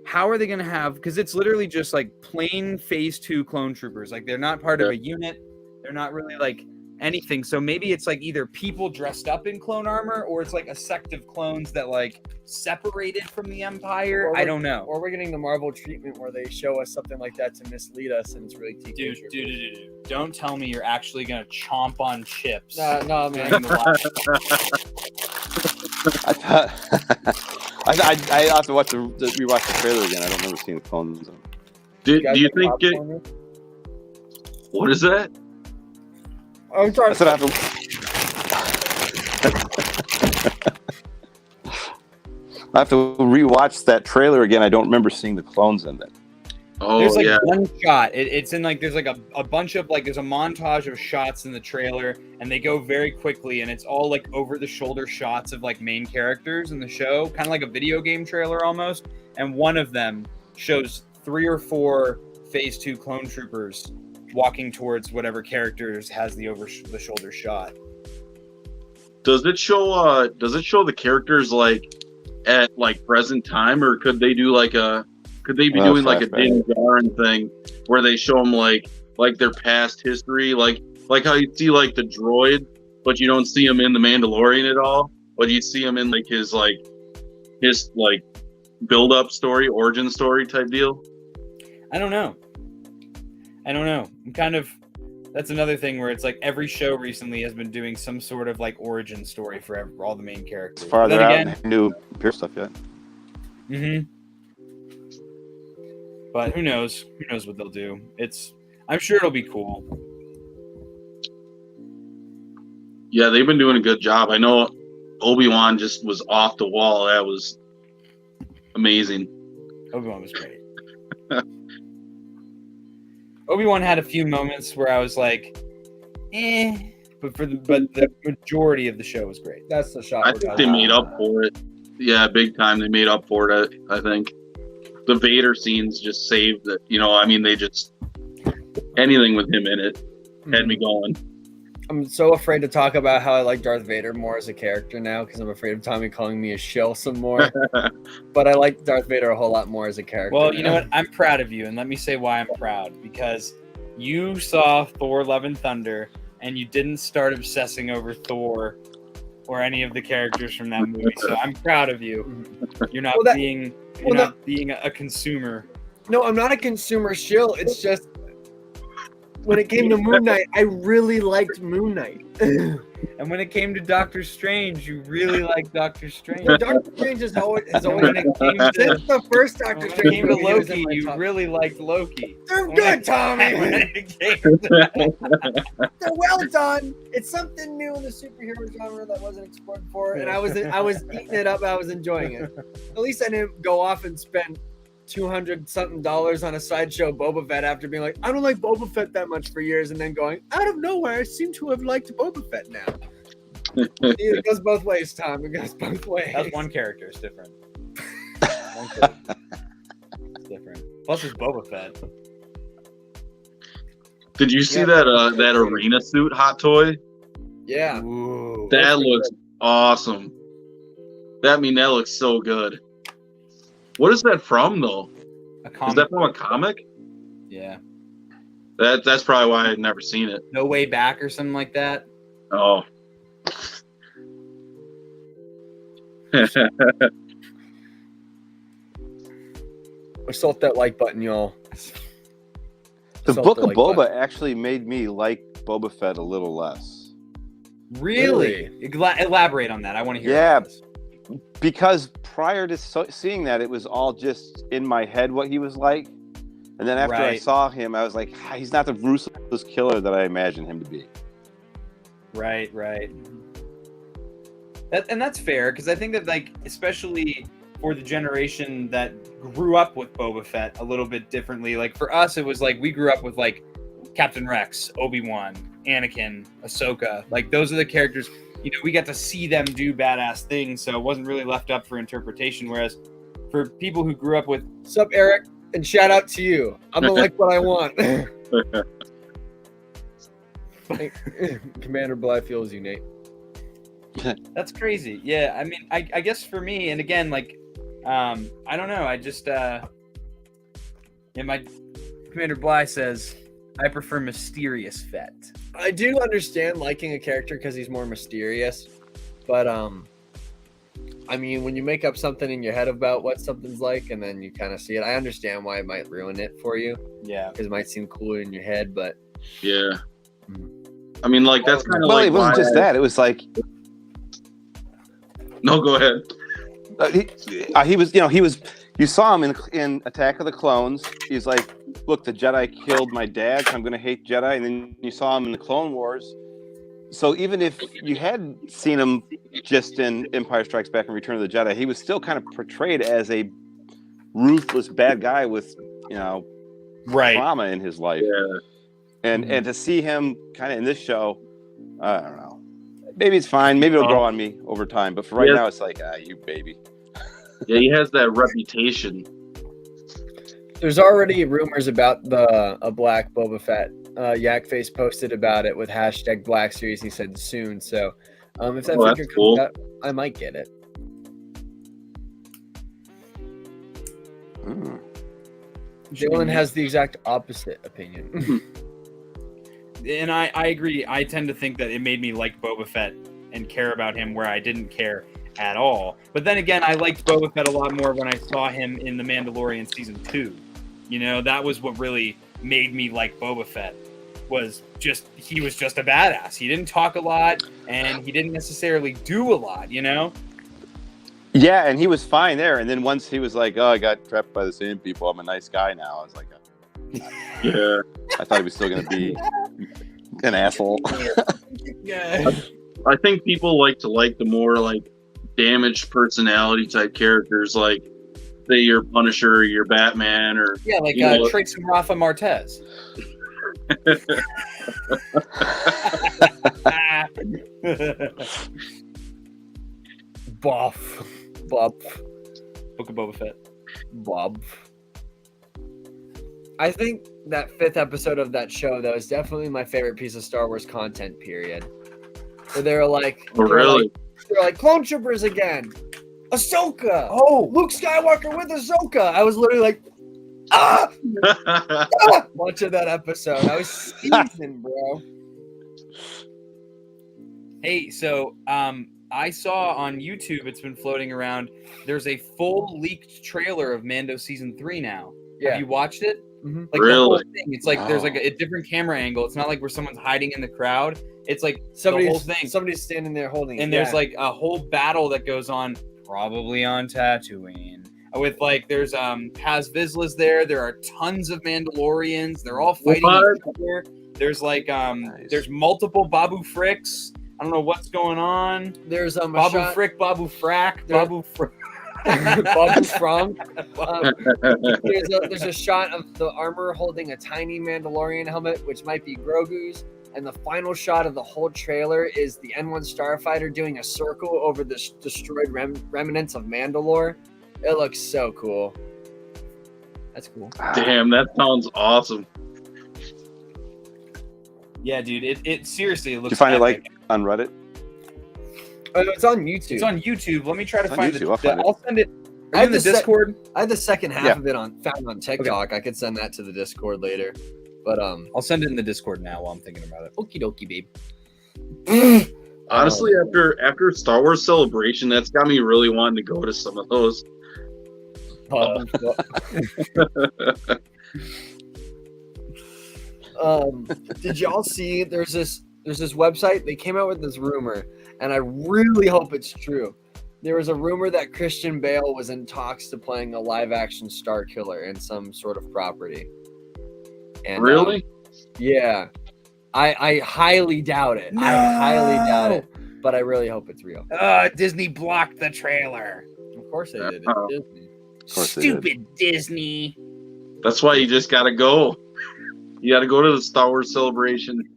how are they going to have, because it's literally just like plain phase 2 clone troopers. Like they're not part of a unit. They're not really like anything. So maybe it's like either people dressed up in clone armor, or it's like a sect of clones that like separated from the Empire. I don't know. Or we're getting the Marvel treatment where they show us something like that to mislead us, and it's really TK. Dude. Don't tell me you're actually going to chomp on chips. No, man. during the live. I thought I have to rewatch the trailer again. I don't remember seeing the clones. Do guys you like think it? popcorn? What is that? I'm I trying said I have to. I have to rewatch that trailer again. I don't remember seeing the clones in it. Oh There's like yeah. one shot. It's in like there's like a bunch of like there's a montage of shots in the trailer, and they go very quickly, and it's all like over the shoulder shots of like main characters in the show, kind of like a video game trailer almost. And one of them shows 3 or 4 phase 2 clone troopers walking towards whatever characters has the over the shoulder shot. Does it show the characters like at like present time, or could they do like a doing like a flashback. Din Djarin thing where they show them like their past history, like how you see like the droid, but you don't see him in the Mandalorian at all, but you see him in like his build-up story, origin story type deal? I don't know. I'm kind of. That's another thing where it's like every show recently has been doing some sort of like origin story for all the main characters. It's farther out and new Pierce stuff yet. But who knows? Who knows what they'll do? I'm sure it'll be cool. Yeah, they've been doing a good job. I know Obi-Wan just was off the wall. That was amazing. Obi-Wan was great. Obi-Wan had a few moments where I was like, but the majority of the show was great. That's the shot. I think they made up for it. Yeah, big time. They made up for it. I think the Vader scenes just saved it. They just anything with him in it had me going. I'm so afraid to talk about how I like Darth Vader more as a character now because I'm afraid of Tommy calling me a shill some more. But I like Darth Vader a whole lot more as a character. Well, you know what? I'm proud of you, and let me say why I'm proud. Because you saw Thor: Love and Thunder, and you didn't start obsessing over Thor or any of the characters from that movie. So I'm proud of you. You're not being a consumer. No, I'm not a consumer shill. It's just when it came to Moon Knight, I really liked Moon Knight. And when it came to Doctor Strange, you really liked Doctor Strange. Doctor Strange has always since the first Doctor Strange. When it came to Loki, you really liked Loki. They're good, Tommy. They're well done. It's something new in the superhero genre that wasn't explored before, and I was eating it up. I was enjoying it. At least I didn't go off and spend $200-something on a sideshow Boba Fett after being like, I don't like Boba Fett that much for years, and then going, out of nowhere, I seem to have liked Boba Fett now. It goes both ways, Tom. It goes both ways. That's one character. It's different. It's different. Plus, it's Boba Fett. Did you see that arena suit hot toy? Yeah. Ooh. That looks awesome. That looks so good. What is that from, though? Is that from a comic? Yeah. That's probably why I've never seen it. No Way Back or something like that. Oh. Assault that like button, y'all. The Book of Boba actually made me like Boba Fett a little less. Really? Elaborate on that. I want to hear. Yeah. Because prior to seeing that, it was all just in my head what he was like. And then after I saw him, I was like, he's not the ruthless killer that I imagined him to be. Right. That's fair, because I think that, like, especially for the generation that grew up with Boba Fett a little bit differently, like, for us, it was like we grew up with, like, Captain Rex, Obi-Wan, Anakin, Ahsoka. Like, those are the characters... we got to see them do badass things, so it wasn't really left up for interpretation. Whereas for people who grew up with... Sup, Eric? And shout out to you. I'm going to like what I want. Commander Bly feels you, Nate. That's crazy. Yeah, I mean, I guess for me, and again, like, I don't know. I just... my Commander Bly says, I prefer mysterious Fett. I do understand liking a character because he's more mysterious, but I mean, when you make up something in your head about what something's like, and then you kind of see it, I understand why it might ruin it for you. Yeah, because it might seem cooler in your head, but yeah, I mean, like that's kind of it wasn't just that. It was like, no, go ahead. He was. You saw him in Attack of the Clones. He's like, look, the Jedi killed my dad, so I'm going to hate Jedi. And then you saw him in the Clone Wars. So even if you had seen him just in Empire Strikes Back and Return of the Jedi, he was still kind of portrayed as a ruthless bad guy with, trauma in his life. Yeah. And to see him kind of in this show, I don't know. Maybe it's fine. Maybe it'll grow on me over time. But for right now, it's like, you baby. Yeah, he has that reputation. There's already rumors about a black Boba Fett. Yakface posted about it with hashtag Black Series. He said soon. So if that figure comes out, I might get it. Dylan has the exact opposite opinion. And I agree. I tend to think that it made me like Boba Fett and care about him where I didn't care at all. But then again, I liked Boba Fett a lot more when I saw him in The Mandalorian season 2. You know, that was what really made me like Boba Fett. He was just a badass. He didn't talk a lot, and he didn't necessarily do a lot. You know. Yeah, and he was fine there. And then once he was like, "Oh, I got trapped by the same people. I'm a nice guy now." I was like, Yeah. I thought he was still going to be an asshole. Yeah. I think people like the more like damaged personality type characters, like say your Punisher, or your Batman, or Yeah, like Tracy Rafa Martez. Bob. Book of Boba Fett. Bob. I think that 5th episode of that show, though, is definitely my favorite piece of Star Wars content, period. Where they're like, Oh, really? They're like clone troopers again. Ahsoka. Oh, Luke Skywalker with Ahsoka. I was literally like, watching that episode. I was seasoned, bro. hey, so I saw on YouTube, it's been floating around. There's a full leaked trailer of Mando season 3 now. Yeah. Have you watched it? Mm-hmm. Like the whole Really? thing. It's like there's like a different camera angle. It's not like where someone's hiding in the crowd. It's like the whole thing. Somebody's standing there holding it. And there's like a whole battle that goes on, probably on Tatooine. With like there's Paz Vizsla's there. There are tons of Mandalorians. They're all fighting each other. There's like there's multiple Babu Fricks. I don't know what's going on. There's Babu Frick, Babu Frack, Babu Frick. Babu Frank. There's a shot of the armor holding a tiny Mandalorian helmet, which might be Grogu's. And the final shot of the whole trailer is the N1 Starfighter doing a circle over the destroyed remnants of Mandalore. It looks so cool. That's cool. Damn, that sounds awesome. Yeah, dude. It seriously it looks. Did you find epic. it like on Reddit? Oh, it's on YouTube. It's on YouTube. Let me try to It's on find YouTube. I'll it. find it. I'll send it. I Are you have in the the Discord? I had the second half Yeah. of it found on TikTok. I could send that to the Discord later. But I'll send it in the Discord now while I'm thinking about it. okie dokie, babe. Honestly, after Star Wars Celebration, that's got me really wanting to go to some of those. Did y'all see? There's this website. They came out with this rumor, and I really hope it's true. There was a rumor that Christian Bale was in talks to playing a live-action Star Killer in some sort of property. And, Really? Yeah. I highly doubt it. I highly doubt it, but I really hope it's real. Disney blocked the trailer. Of course they did. Uh-oh. It's Disney. Of course they did. Stupid Disney. That's why you just gotta go. You gotta go to the Star Wars Celebration.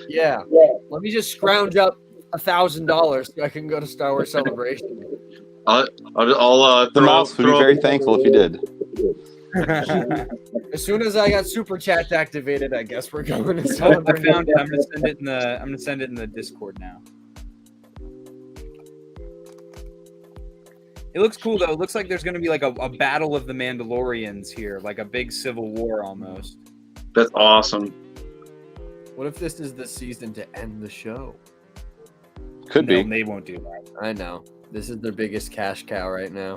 Yeah. Let me just scrounge up $1,000 so I can go to Star Wars Celebration. I'll The mouse would be very thankful if you did. As soon as I got Super Chat activated, I guess we're going to I celebrate. found it. I'm gonna send it in the Discord now. It looks cool though. It looks like there's gonna be like a battle of the Mandalorians here, like a big civil war almost. That's awesome. What if this is the season to end the show? Could No, be. they won't do that. I know. This is their biggest cash cow right now.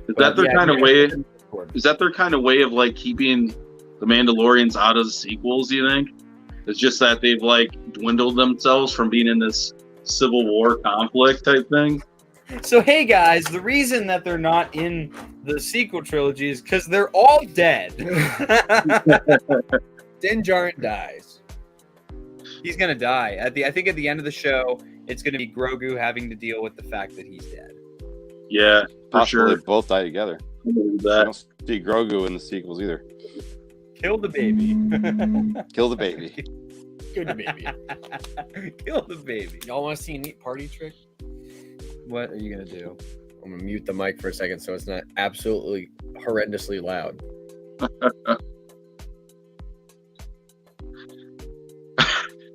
Is that their Yeah, kind of yeah. way? Discord. Is that their kind of way of like keeping the Mandalorians out of the sequels? You think it's just that they've like dwindled themselves from being in this Civil War conflict type thing? So hey guys, the reason that they're not in the sequel trilogy is because they're all dead. Din Djarin dies. He's gonna die I think at the end of the show, it's gonna be Grogu having to deal with the fact that he's dead. Yeah, for Possible sure. they both die together. I That. don't see Grogu in the sequels either. Kill the baby. Kill the baby. Good baby. Kill the baby. Y'all want to see a neat party trick? What are you gonna do? I'm gonna mute the mic for a second so it's not absolutely horrendously loud.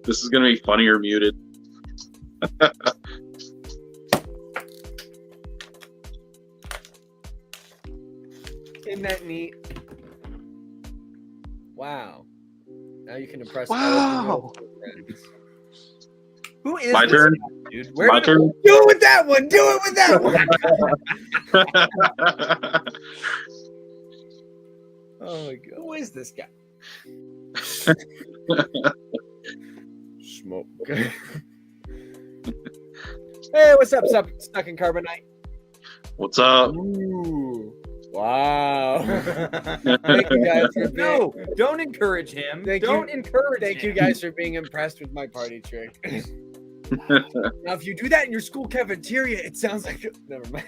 This is gonna be funnier muted. Isn't that neat? Wow. Now you can impress Wow. all of your friends. Who is My this turn? guy, dude? Where My did turn. Do it with that one. Do it with that one. Oh my god. Who is this guy? Smoke. Hey, what's up, Stuck in Carbonite? What's up? Ooh. Wow. Thank you guys for being, No, don't encourage him. Don't encourage Thank you him. guys for being impressed with my party trick. Now, if you do that in your school cafeteria, it sounds like never mind.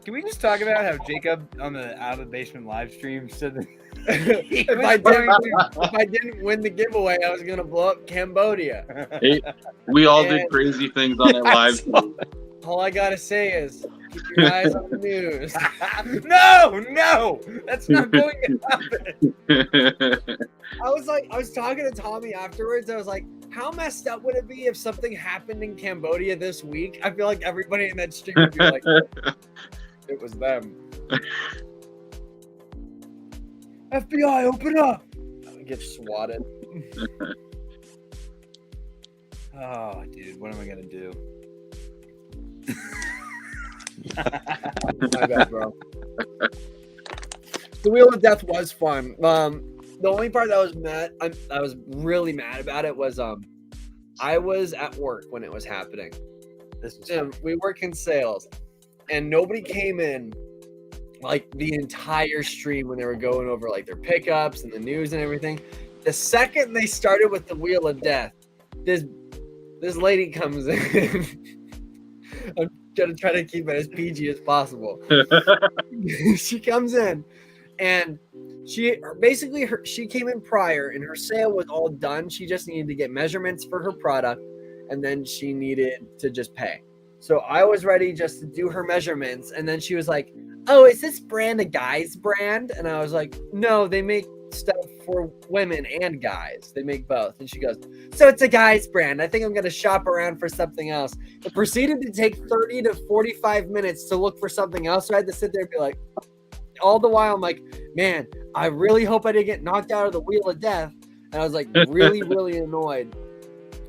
Can we just talk about how Jacob on the Out of the Basement live stream said that if I didn't win the giveaway, I was gonna blow up Cambodia. We all did crazy things on that live stream. All I gotta say is keep your eyes on the news. No, that's not going to happen. I was talking to Tommy afterwards. I was like, how messed up would it be if something happened in Cambodia this week? I feel like everybody in that stream would be like, it was them. FBI, open up! I get swatted. Oh, dude, what am I gonna do? My bad, bro. The Wheel of Death was fun. The only part that I was really mad about it was I was at work when it was happening. We work in sales, and nobody came in like the entire stream when they were going over like their pickups and the news and everything. The second they started with the Wheel of Death, this lady comes in. I'm gonna try to keep it as PG as possible. She comes in, and she came in prior, and her sale was all done. She just needed to get measurements for her product, and then she needed to just pay. So I was ready just to do her measurements, and then she was like, "Oh, is this brand a guy's brand?" And I was like, "No, they make stuff for women and guys. They make both." And she goes, "So it's a guy's brand. I think I'm going to shop around for something else." It proceeded to take 30 to 45 minutes to look for something else. So I had to sit there and be like, all the while I'm like, man, I really hope I didn't get knocked out of the Wheel of Death. And I was like really, really annoyed.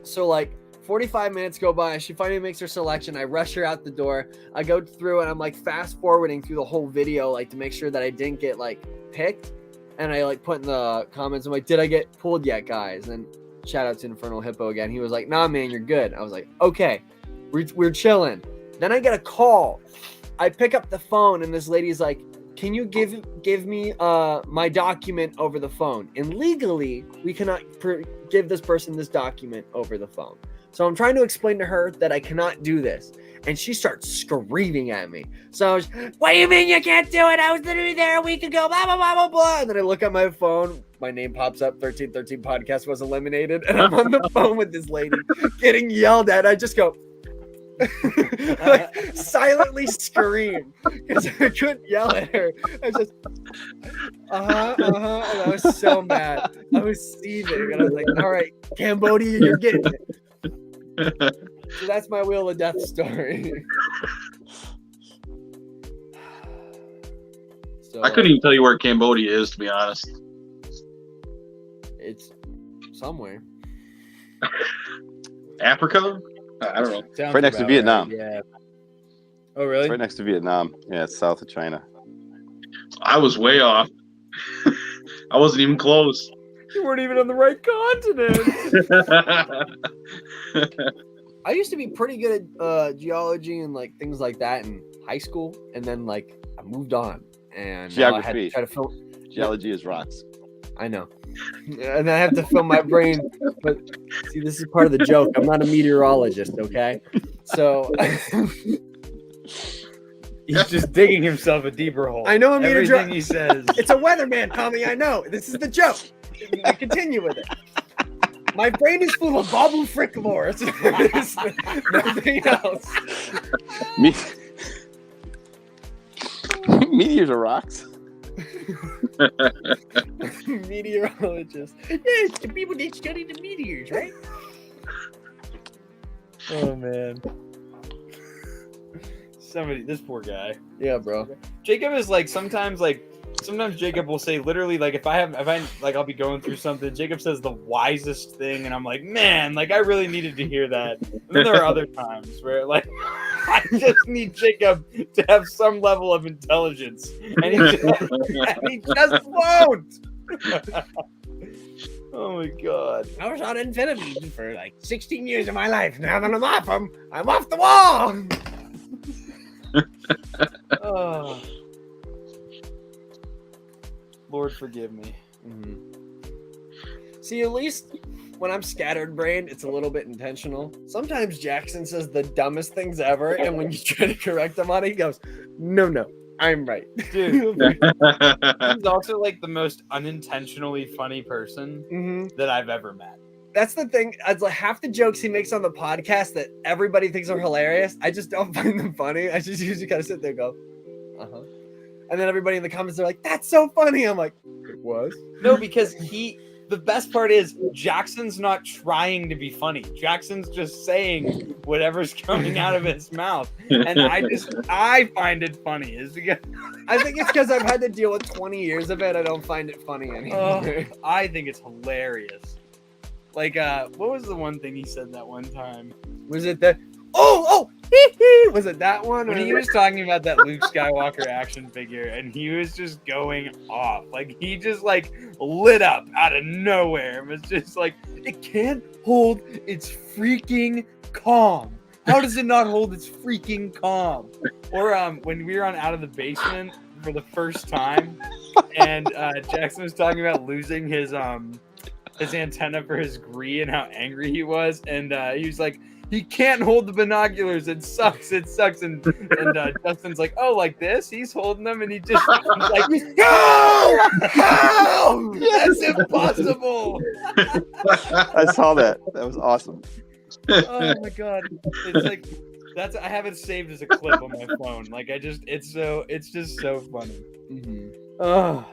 So like 45 minutes go by. She finally makes her selection. I rush her out the door. I go through and I'm like fast forwarding through the whole video, like to make sure that I didn't get like picked. And I like put in the comments, I'm like, did I get pulled yet, guys? And shout out to Infernal Hippo again. He was like, nah, man, you're good. I was like, okay, we're chilling. Then I get a call. I pick up the phone and this lady's like, can you give me my document over the phone? And legally, we cannot give this person this document over the phone. So I'm trying to explain to her that I cannot do this. And she starts screaming at me. So I was, what do you mean you can't do it? I was literally there a week ago, blah, blah, blah, blah, blah. And then I look at my phone. My name pops up, 1313 podcast was eliminated. And I'm on the phone with this lady getting yelled at. I just go, like silently scream because I couldn't yell at her. I was just, and I was so mad. I was seething. And I was like, all right, Cambodia, you're getting it. So that's my Wheel of Death story. So, I couldn't even tell you where Cambodia is, to be honest. It's somewhere. Africa? I don't know. Sounds Right next to about Vietnam. right, yeah. Oh, really? It's right next to Vietnam. Yeah, it's south of China. I was way off. I wasn't even close. You weren't even on the right continent. I used to be pretty good at geology and like things like that in high school, and then like I moved on, and now I had to Geography. try to fill. Geology is rocks. I know, and I have to fill my brain. But see, this is part of the joke. I'm not a meteorologist, okay? So He's just digging himself a deeper hole. I know a Everything he says. It's a weatherman, Tommy. I know. This is the joke. I continue with it. My brain is full of Babu Frick lore. There's nothing else. Meteors are rocks. Meteorologist. Yeah, it's the people that study the meteors, right? Oh man. This poor guy. Yeah, bro. Jacob is like sometimes like sometimes Jacob will say literally like if I like I'll be going through something, Jacob says the wisest thing, and I'm like, man, like I really needed to hear that. And then there are other times where like I just need Jacob to have some level of intelligence, and he just won't. Oh my god! I was on Infinity for like 16 years of my life. Now that I'm off them, I'm off the wall. Oh. Lord forgive me. See, at least when I'm scattered brained, it's a little bit intentional. Sometimes Jackson says the dumbest things ever, and when you try to correct him on it, he goes, no, I'm right. Dude, he's also like the most unintentionally funny person that I've ever met. That's the thing. It's like half the jokes he makes on the podcast that everybody thinks are hilarious. I just don't find them funny. I just usually kind of sit there and go, uh-huh. And then everybody in the comments are like, that's so funny. I'm like, it was? No, because the best part is Jackson's not trying to be funny. Jackson's just saying whatever's coming out of his mouth. And I find it funny. I think it's because I've had to deal with 20 years of it. I don't find it funny anymore. I think it's hilarious. Like, what was the one thing he said that one time? Was it that? Oh, hee. Was it that one? When he was talking about that Luke Skywalker action figure, and he was just going off. Like, he just, like, lit up out of nowhere. It was just like, it can't hold its freaking calm. How does it not hold its freaking calm? Or when we were on Out of the Basement for the first time, and Jackson was talking about losing his antenna for his gree and how angry he was, and he was like, he can't hold the binoculars, it sucks, and Justin's like, oh, like this? He's holding them, and he's like, no, that's impossible. I saw that was awesome. Oh my god, it's like I have it saved as a clip on my phone. Like it's just so funny. Oh,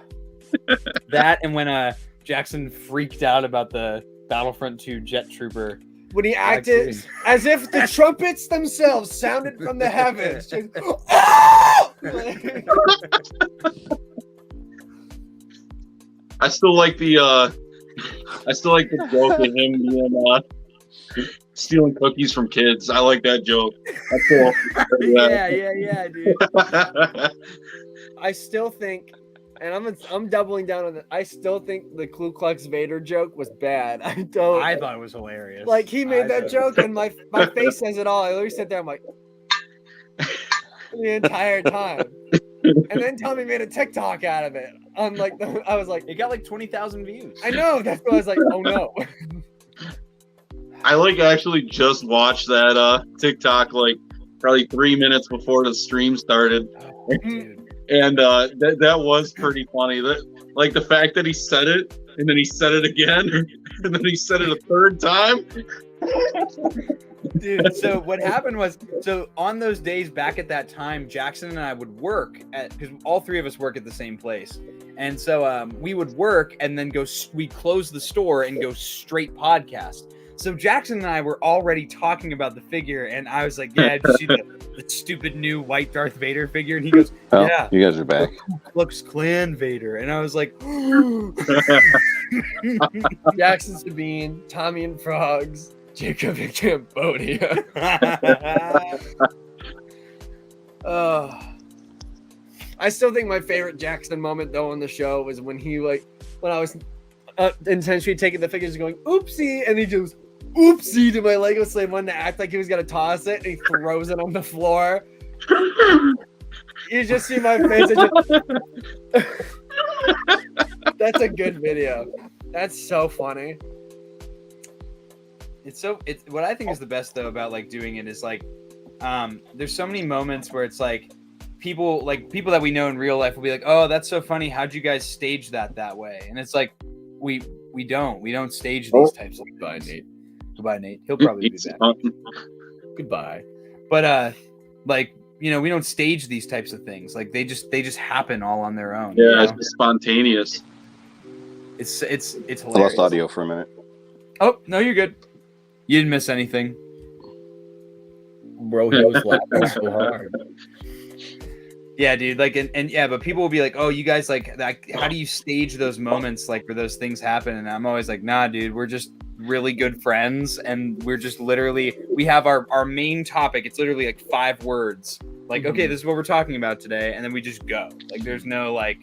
that, and when Jackson freaked out about the Battlefront 2 Jet Trooper. When he acted as if the trumpets themselves sounded from the heavens. Just, I still like the joke of him being stealing cookies from kids. I like that joke. That's cool. yeah, dude. I still think, and I'm doubling down on it. I still think the Ku Klux Vader joke was bad. I thought it was hilarious. Like, he made that joke, and my face says it all. I literally sit there. I'm like, the entire time. And then Tommy made a TikTok out of it. I was like, it got like 20,000 views. I know. That's why I was like, oh no. I actually just watched that TikTok like probably 3 minutes before the stream started. Oh, dude. And that was pretty funny. That, like, the fact that he said it, and then he said it again, and then he said it a third time. Dude, so what happened was, on those days back at that time, Jackson and I would work because all three of us work at the same place. And so we would work and then we'd close the store and go straight podcast. So Jackson and I were already talking about the figure, and I was like, yeah, did you see the stupid new white Darth Vader figure? And he goes, yeah. You guys are back. Looks Clan Vader. And I was like, Jackson Sabine, Tommy and Frogs, Jacob in Cambodia. I still think my favorite Jackson moment, though, on the show was when I was intentionally taking the figures and going, oopsie, and he just oopsie to my Lego slave one to act like he was gonna toss it, and he throws it on the floor. You just see my face. That's a good video. That's so funny. It's what I think is the best though about like doing it is like there's so many moments where it's like people that we know in real life will be like, oh, that's so funny, how'd you guys stage that way? And it's like we don't stage these types of things. Goodbye, Nate. He'll probably be back. Goodbye. But like, you know, we don't stage these types of things. Like they just happen all on their own. Yeah, you know? It's spontaneous. It's hilarious. I lost audio for a minute. Oh, no, you're good. You didn't miss anything. Bro, he was laughing so hard. Yeah, dude. Like, and yeah, but people will be like, "Oh, you guys like, how do you stage those moments like where those things happen?" And I'm always like, "Nah, dude. We're just really good friends, and we're just literally we have our main topic. It's literally like 5 words. Like, okay, this is what we're talking about today, and then we just go. Like, there's no like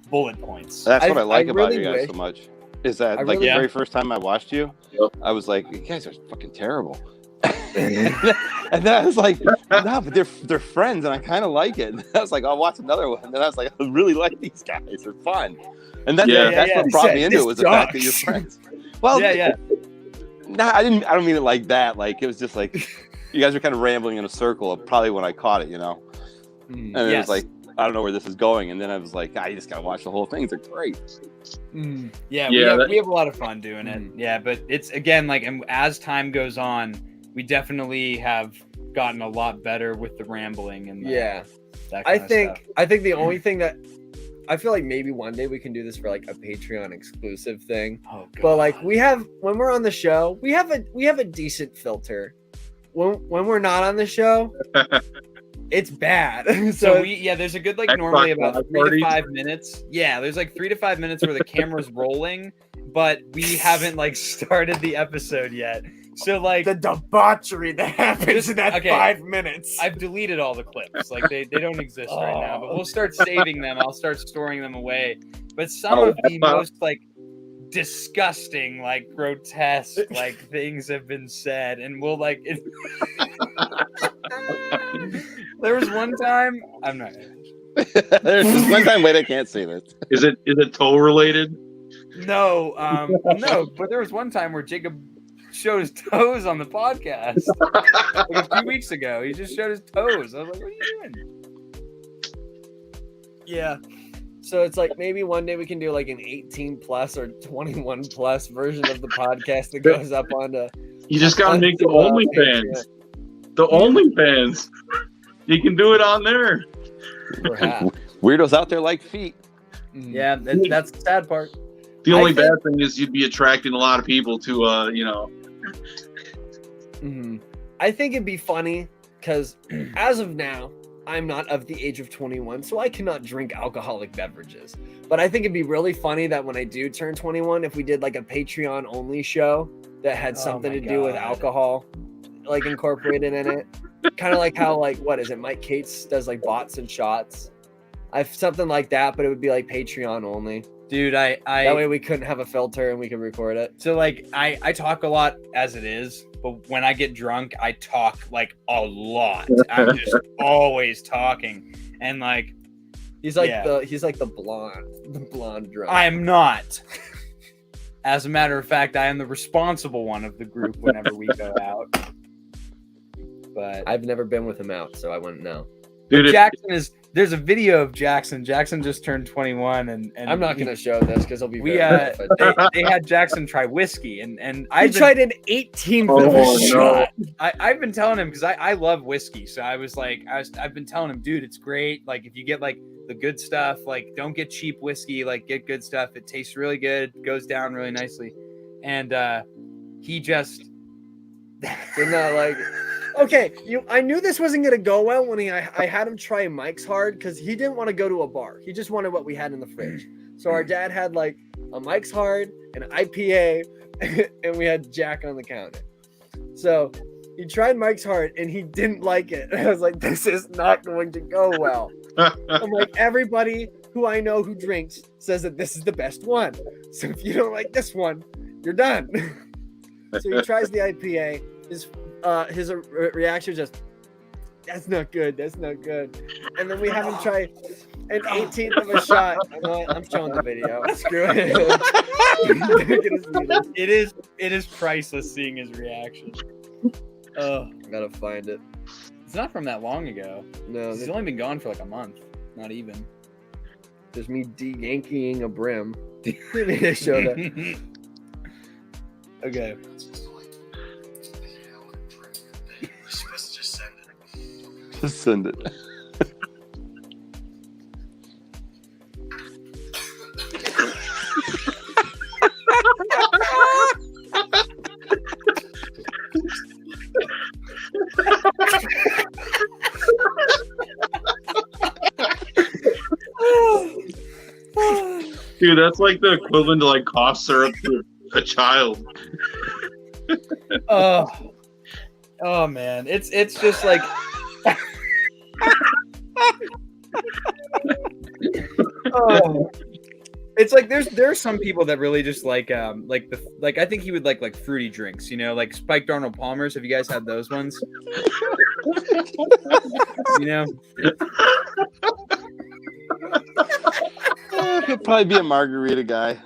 bullet points. That's what I like about really you guys wish- so much. Is that I like really- the very first time I watched you, Yep. I was like, "You guys are fucking terrible." And then I was like, "No, but they're friends, and I kind of like it." And I was like, "I'll watch another one." And then I was like, "I really like these guys. They're fun." And that's Yeah. that's what He brought said, me into it "This was the fact that you're sucks." friends. Well, Yeah. No, I don't mean it like that. Like it was just like you guys were kind of rambling in a circle. Probably when I caught it, And it Yes. was like, I don't know where this is going. And then I was like, you just gotta watch the whole thing. They're great. Yeah, Yeah, we have a lot of fun doing it. Yeah, but it's again like, and as time goes on, we definitely have gotten a lot better with the rambling and Yeah. that I kind of think stuff. the only thing that I feel like maybe one day we can do this for like a Patreon exclusive thing. Oh, But like God. when we're on the show, we have a decent filter. When we're not on the show, it's bad. So there's a good like Xbox normally about Live 3 to parties? 5 minutes. Yeah, there's like 3 to 5 minutes where the camera's rolling, but we haven't like started the episode yet. So like the debauchery that happens in that okay. 5 minutes. I've deleted all the clips. Like they don't exist right now, but we'll start saving them. I'll start storing them away. But some of the most like disgusting, like grotesque, like things have been said, and we'll like. There was one time. I'm not. There's this one time. Wait, I can't say this. Is it toe related? No, no. But there was one time where Jacob showed his toes on the podcast like a few weeks ago. He just showed his toes. I was like, "What are you doing?" Yeah. So it's like maybe one day we can do like an 18 plus or 21 plus version of the podcast that goes up onto. You just gotta make the OnlyFans. The OnlyFans. You can do it on there. Perhaps. Weirdos out there like feet. Yeah, that's the sad part. The only I think- bad thing is you'd be attracting a lot of people to, Mhm. I think it'd be funny because as of now, I'm not of the age of 21, so I cannot drink alcoholic beverages. But I think it'd be really funny that when I do turn 21, if we did like a Patreon only show that had something my to do with God. alcohol, like incorporated in it. Kind of like how like what is it? Mike Cates does like bots and shots. I've something like that, but it would be like Patreon only. Dude, That way we couldn't have a filter and we could record it. so like I talk a lot as it is, but when I get drunk, I talk like a lot. I'm just always talking, and like He's like Yeah. the blonde drunk. I'm not. As a matter of fact, I am the responsible one of the group whenever we go out. But I've never been with him out, so I wouldn't know. dude, there's a video of Jackson. Jackson just turned 21, and I'm not gonna show this because he'll be. We very offended. they had Jackson try whiskey, and I I tried an 18th of Oh, a no. shot. I've been telling him because I love whiskey, so I was like I've been telling him, dude, it's great. Like if you get like the good stuff, like don't get cheap whiskey, like get good stuff. It tastes really good, goes down really nicely, and he just Did not like. Okay, I knew this wasn't gonna go well when I had him try Mike's Hard because he didn't want to go to a bar. He just wanted what we had in the fridge. So our dad had like a Mike's Hard, an IPA, and we had Jack on the counter. So he tried Mike's Hard and he didn't like it. I was like, this is not going to go well. I'm like, everybody who I know who drinks says that this is the best one. So if you don't like this one, you're done. So he tries the IPA. His reaction is just, that's not good. That's not good. And then we have him try an 18th of a shot. I'm showing the video. Screw it. it is priceless seeing his reaction. Oh, Gotta find it. it's not from that long ago. No, He's only been gone for like a month, not even. there's me de-yankying a brim. Maybe they show that. Okay. Just send it. Dude, that's like the equivalent to like cough syrup to a child. Oh man, it's just like. Oh. It's like there are some people that really just like I think he would like fruity drinks, you know, like spiked Arnold Palmer's. Have you guys had those ones? You know, He'll probably be a margarita guy.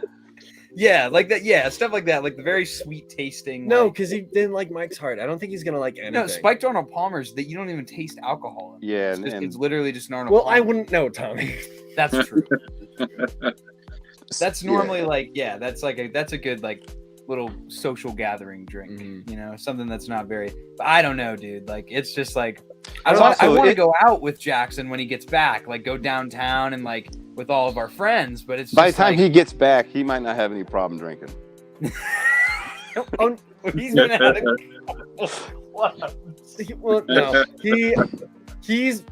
yeah, like that, yeah, stuff like that, like the very sweet tasting. No, like, because he didn't like Mike's Hard. I don't think he's gonna like anything. no, spiked Arnold Palmer's that you don't even taste alcohol in. Yeah, It's literally just an Arnold. Well, Palmer. I wouldn't know, Tommy. That's true. That's normally yeah. like, yeah, that's a good like little social gathering drink, Mhm. you know, something that's not very. But I don't know, dude. Like it's just like I It's want also- to go out with Jackson when he gets back, like go downtown and like with all of our friends. But it's By the just time like, he gets back, he might not have any problem drinking. Oh, he's gonna have a well, no, he's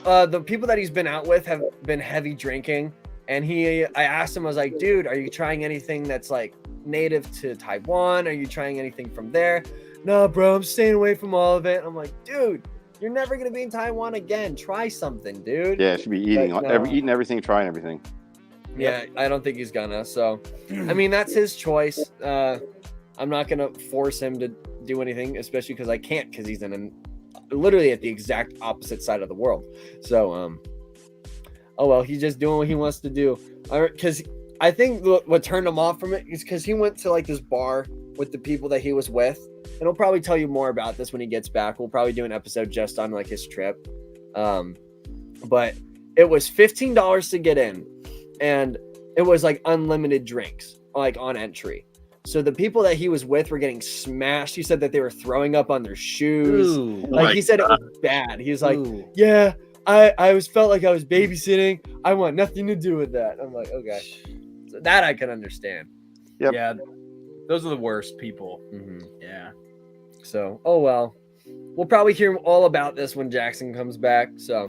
the people that he's been out with have been heavy drinking, and I asked him, I was like, dude, are you trying anything that's like native to Taiwan? Are you trying anything from there? No, bro, I'm staying away from all of it. I'm like, dude, you're never gonna be in Taiwan again. Try something, dude. Yeah, should be eating But no. eating everything, trying everything. Yeah, I don't think he's gonna. So, I mean, that's his choice. I'm not gonna force him to do anything, especially because I can't, because he's literally at the exact opposite side of the world. So, oh well, he's just doing what he wants to do. Because I think what turned him off from it is because he went to like this bar with the people that he was with, and he'll probably tell you more about this when he gets back. We'll probably do an episode just on like his trip. But it was $15 to get in, and it was like unlimited drinks, like on entry. So the people that he was with were getting smashed. He said that they were throwing up on their shoes. Ooh. Like he said, it was bad. He was like, yeah, I always felt like I was babysitting. I want nothing to do with that. I'm like, okay. So that I can understand. Yep. Yeah, those are the worst people. Mm-hmm. Yeah. So, oh well. We'll probably hear all about this when Jackson comes back. So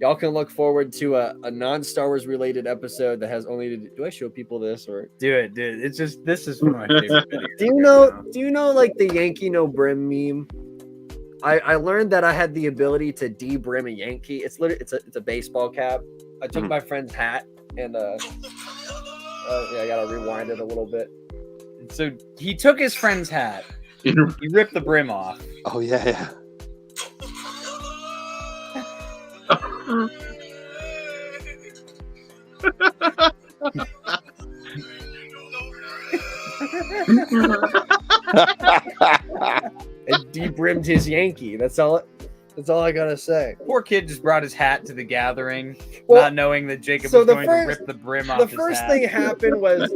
y'all can look forward to a non-Star Wars related episode that has only to do I show people this or Do it, dude. It's just this is one of my favorite videos. do you know like the Yankee no brim meme? I learned that I had the ability to de-brim a Yankee. It's literally it's a baseball cap. I took my friend's hat and yeah, I gotta rewind it a little bit. So he took his friend's hat. He ripped the brim off. Oh yeah. It de-brimmed his Yankee. That's all I gotta say. Poor kid just brought his hat to the gathering, Well, not knowing that Jacob so was the going first- to rip the brim off The his first hat. thing happened was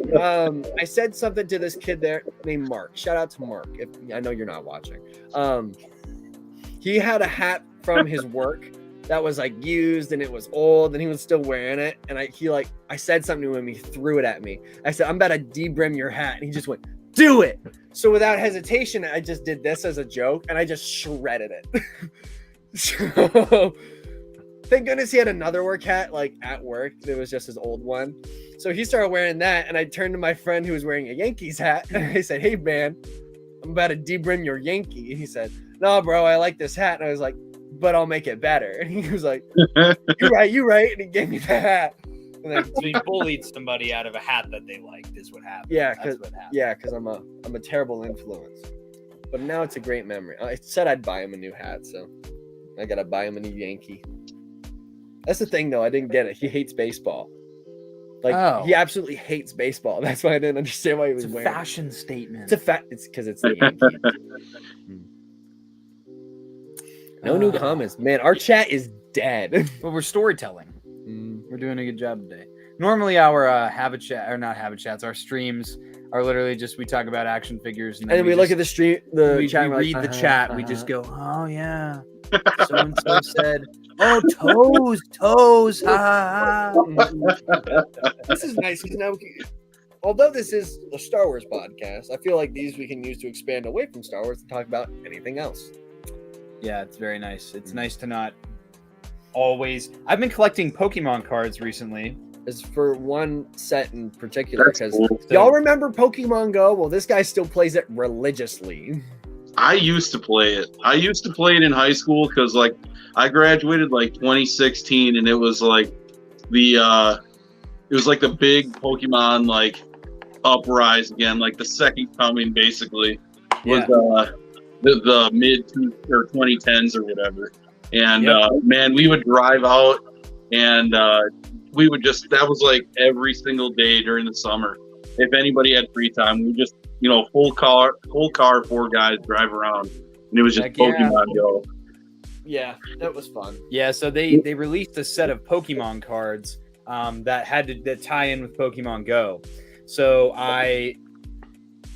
I said something to this kid there named Mark. Shout out to Mark. If I know you're not watching. He had a hat from his work that was like used and it was old and he was still wearing it. And I said something to him. He threw it at me. I said, I'm about to de-brim your hat. And he just went, do it. So without hesitation, I just did this as a joke and I just shredded it. So thank goodness he had another work hat like at work. It was just his old one. So he started wearing that. And I turned to my friend who was wearing a Yankees hat. And I said, hey man, I'm about to de-brim your Yankee. And he said, no, bro, I like this hat. And I was like, but I'll make it better. And he was like, you're right. And he gave me the hat. And then, So he bullied somebody out of a hat that they liked. Is what happened. yeah, That's what happened. yeah, because I'm a terrible influence. But now it's a great memory. I said I'd buy him a new hat, so I gotta buy him a new Yankee. That's the thing, though. I didn't get it. He hates baseball. Like he absolutely hates baseball. That's why I didn't understand why he was It's a wearing. fashion statement. It's because it's the Yankee. No new comments, man. Our chat is dead. But we're storytelling. We're doing a good job today. Normally, our habit chat or not habit chats, our streams are literally just we talk about action figures And then we look at the stream, we chat. and we're read like, the chat. We just go, oh yeah, so and so said, oh toes, ha ha ha. This is nice because now, although this is a Star Wars podcast, I feel like these we can use to expand away from Star Wars and talk about anything else. Yeah, it's very nice. It's nice to not always. I've been collecting Pokemon cards recently, is for one set in particular, That's because cool. y'all remember Pokemon Go? Well, this guy still plays it religiously. I used to play it. I used to play it in high school because like I graduated like 2016, and it was like the big Pokemon like uprise again, like the second coming basically was the mid or 2010s or whatever. And man, we would drive out and we would just, that was like every single day during the summer. If anybody had free time, we just, full car, 4 guys drive around, and it was just Heck yeah. Pokemon Go. Yeah, that was fun. Yeah, so they released a set of Pokemon cards that had to tie in with Pokemon Go. So I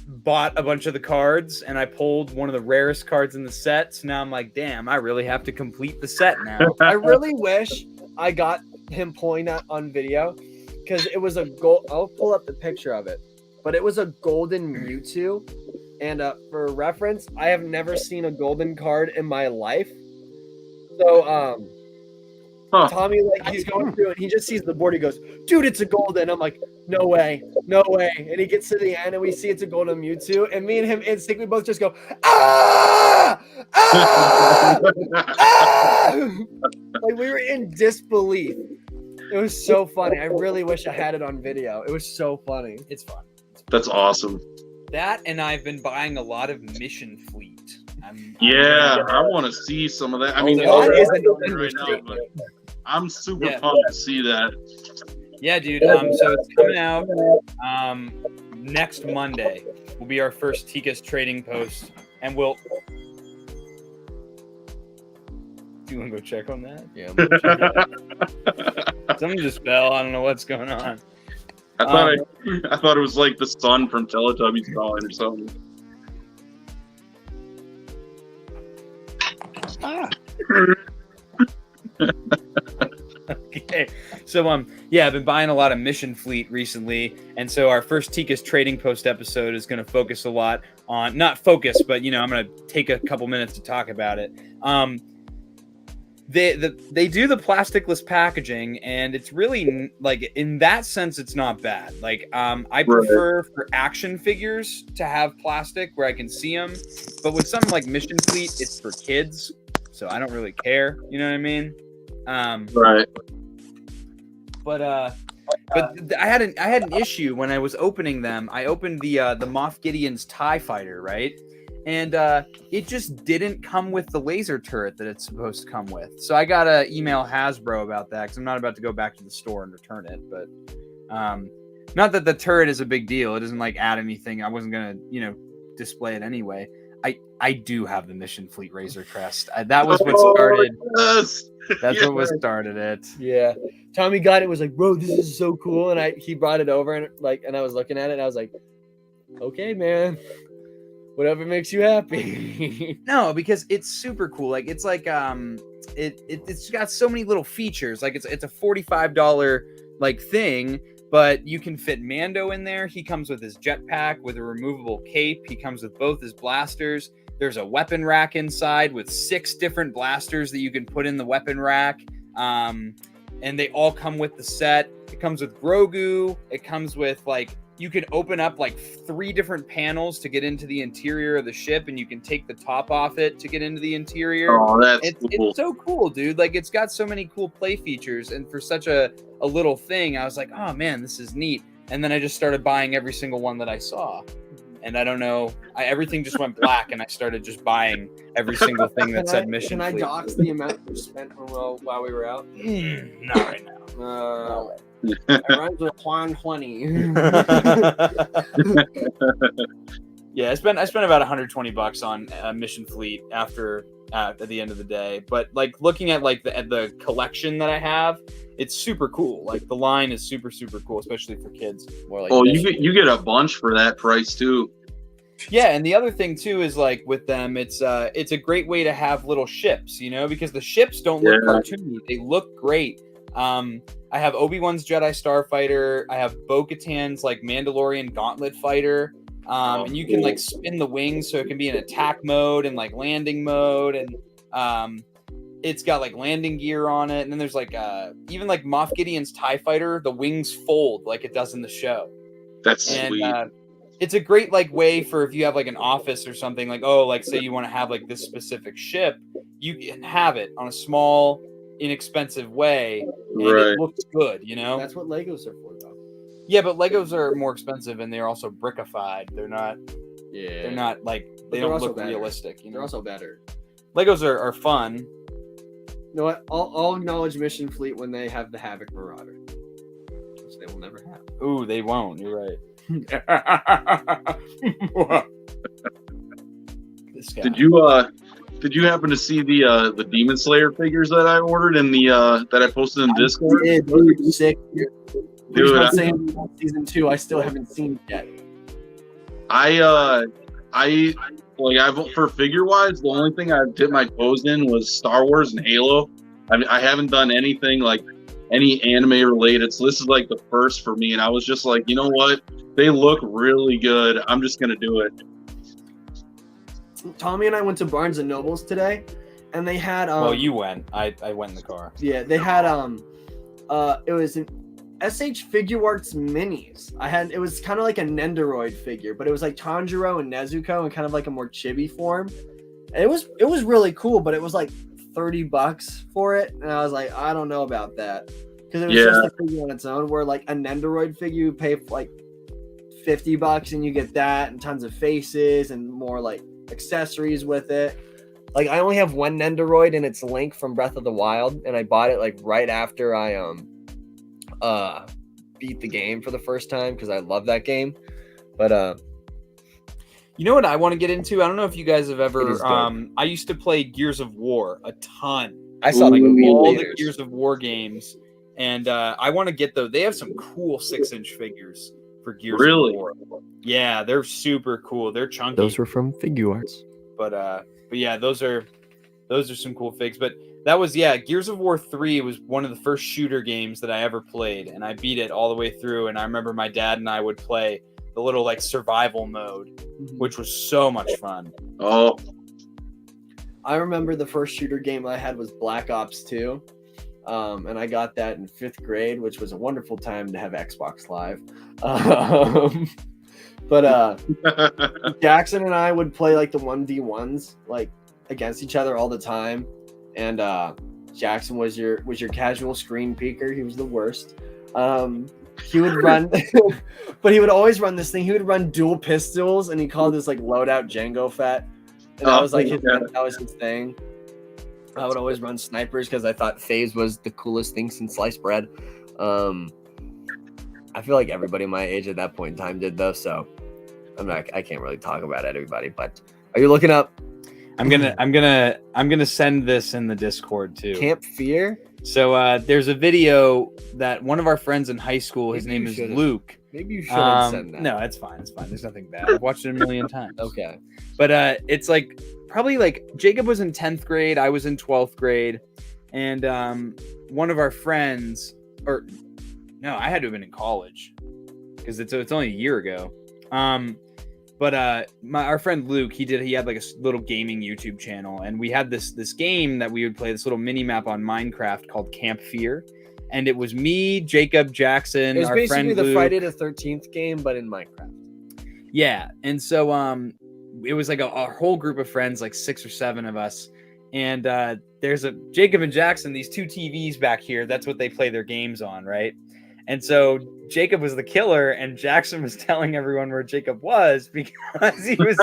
bought a bunch of the cards, and I pulled one of the rarest cards in the set. So now I'm like, damn, I really have to complete the set now. I really wish I got him pulling that on video, because it was a gold. I'll pull up the picture of it, but it was a golden Mewtwo. And for reference, I have never seen a golden card in my life. So Tommy, like, he's going through and he just sees the board. He goes, dude, it's a golden. I'm like, no way. And he gets to the end and we see it's a golden Mewtwo. And me and him instinctively both just go, ah! Ah! Ah! Like, we were in disbelief. It was so funny. I really wish I had it on video. It was so funny. It's fun. That's awesome. That, and I've been buying a lot of Mission Fleet. I want to see some of that. I mean, that is an right now, but I'm super Yeah. pumped to see that. Yeah, dude. So it's coming out next Monday. Will be our first Tika's trading post, and we'll. Do you want to go check on that? Yeah. I'm gonna check it out. Something just fell. I don't know what's going on. I thought it was like the sun from Teletubbies calling or something. Okay. So I've been buying a lot of Mission Fleet recently, and so our first Tika's trading post episode is going to focus a lot on, not focus, but I'm going to take a couple minutes to talk about it. They do the plasticless packaging, and it's really, like, in that sense, it's not bad. Like, I prefer for action figures to have plastic where I can see them, but with something like Mission Fleet, it's for kids, so I don't really care. You know what I mean? Right. But I had an issue when I was opening them. I opened the Moff Gideon's TIE Fighter, right? And it just didn't come with the laser turret that it's supposed to come with. So I got to email Hasbro about that, because I'm not about to go back to the store and return it. But not that the turret is a big deal. It doesn't like add anything. I wasn't going to, display it anyway. I do have the Mission Fleet Razor Crest. That was what started. Yes. That's what started it. Yeah. Tommy got it, was like, bro, this is so cool. And he brought it over and I was looking at it and I was like, okay, man. Whatever makes you happy. No, because it's super cool. Like, it's like it's got so many little features. Like, it's a $45 like thing, but you can fit Mando in there. He comes with his jetpack with a removable cape. He comes with both his blasters. There's a weapon rack inside with 6 different blasters that you can put in the weapon rack. And they all come with the set. It comes with Grogu. It comes with, like, you can open up like 3 different panels to get into the interior of the ship, and you can take the top off it to get into the interior. Oh, that's cool. It's so cool, dude. Like, it's got so many cool play features, and for such a little thing, I was like, oh man, this is neat. And then I just started buying every single one that I saw. And I don't know, everything just went black, and I started just buying every single thing that said Mission Can I Fleet. dox the amount you spent while we were out? Not right now. It rhymes with Juan 20. Yeah, I spent about $120 on Mission Fleet at the end of the day. But like, looking at like the collection that I have, it's super cool. Like, the line is super, super cool, especially for kids. More like you get a bunch for that price too. Yeah, and the other thing too is, like, with them, it's a great way to have little ships, because the ships don't look cartoony. They look great. I have Obi-Wan's Jedi Starfighter. I have Bo-Katan's like Mandalorian Gauntlet Fighter. And you can like spin the wings so it can be in attack mode and like landing mode. And it's got like landing gear on it, and then there's like even like Moff Gideon's TIE fighter, the wings fold like it does in the show. That's And sweet. it's a great like way for if you have like an office or something, like like say you want to have like this specific ship, you can have it on a small, inexpensive way, and Right. it looks good, you know. That's what Legos are for, though. Yeah, but Legos are more expensive and they're also brickified. They're not like they they're don't also look better. realistic. You They're know, also better. Legos are fun. You know what? I'll acknowledge Mission Fleet when they have the Havoc Marauder, which they will never have. Ooh, they won't. You're right. This guy. Did you happen to see the Demon Slayer figures that I ordered in the that I posted in Discord? Yeah, those are sick. Dude, I'm saying season 2. I still haven't seen it yet. I for figure wise, the only thing I dipped my toes in was Star Wars and Halo. I haven't done anything like any anime related, so this is like the first for me. And I was just like, you know what? They look really good. I'm just gonna do it. Tommy and I went to Barnes and Nobles today, and they had Well, you went. I went in the car. yeah, they had it was an SH Figure Arts minis. It was kind of like a Nendoroid figure, but it was like Tanjiro and Nezuko in kind of like a more chibi form. And it was really cool, but it was like $30 for it, and I was like, I don't know about that, because it was just a figure on its own. Where like a Nendoroid figure, you pay like $50 and you get that and tons of faces and more like accessories with it. Like I only have one Nendoroid, and it's Link from Breath of the Wild, and I bought it like right after I beat the game for the first time because I love that game. But you know what I want to get into? I don't know if you guys have It ever. is dope. I used to play Gears of War a ton. I saw Like the movie in all the theaters. Gears of War games, and I want to get those. They have some cool 6-inch figures for Gears Really? of War. Yeah, they're super cool. They're chunky. Those were from Figure Arts. But yeah, those are some cool figs. But that was Gears of War 3 was one of the first shooter games that I ever played, and I beat it all the way through. And I remember my dad and I would play the little like survival mode, which was so much fun. Oh, I remember the first shooter game I had was Black Ops 2. And I got that in 5th grade, which was a wonderful time to have Xbox Live. But Jackson and I would play like the 1v1s like against each other all the time. And Jackson was your casual screen peeker. He was the worst. He would run, but he would always run this thing. He would run dual pistols, and he called this like loadout Django Fett. And that was like that was his thing. I would always run snipers because I thought phase was the coolest thing since sliced bread. I feel like everybody my age at that point in time did though, so I can't really talk about everybody. But are you looking up? I'm gonna send this in the Discord too. Camp Fear? So there's a video that one of our friends in high school, his Maybe name you is should've. Luke. Maybe you shouldn't send that. No, it's fine. It's fine. There's nothing bad. I've watched it a million times. Okay. But it's like probably like Jacob was in 10th grade, I was in 12th grade, and one of our friends, or no, I had to have been in college because it's only a year ago. But our friend Luke, he had like a little gaming YouTube channel, and we had this game that we would play, this little mini map on Minecraft called Camp Fear, and it was me, Jacob, Jackson, It was our basically friend the Luke. Friday the 13th game, but in Minecraft. Yeah, and so it was like a whole group of friends, like 6 or 7 of us, and there's Jacob and Jackson, these 2 TVs back here. That's what they play their games on, right? And so Jacob was the killer, and Jackson was telling everyone where Jacob was because he was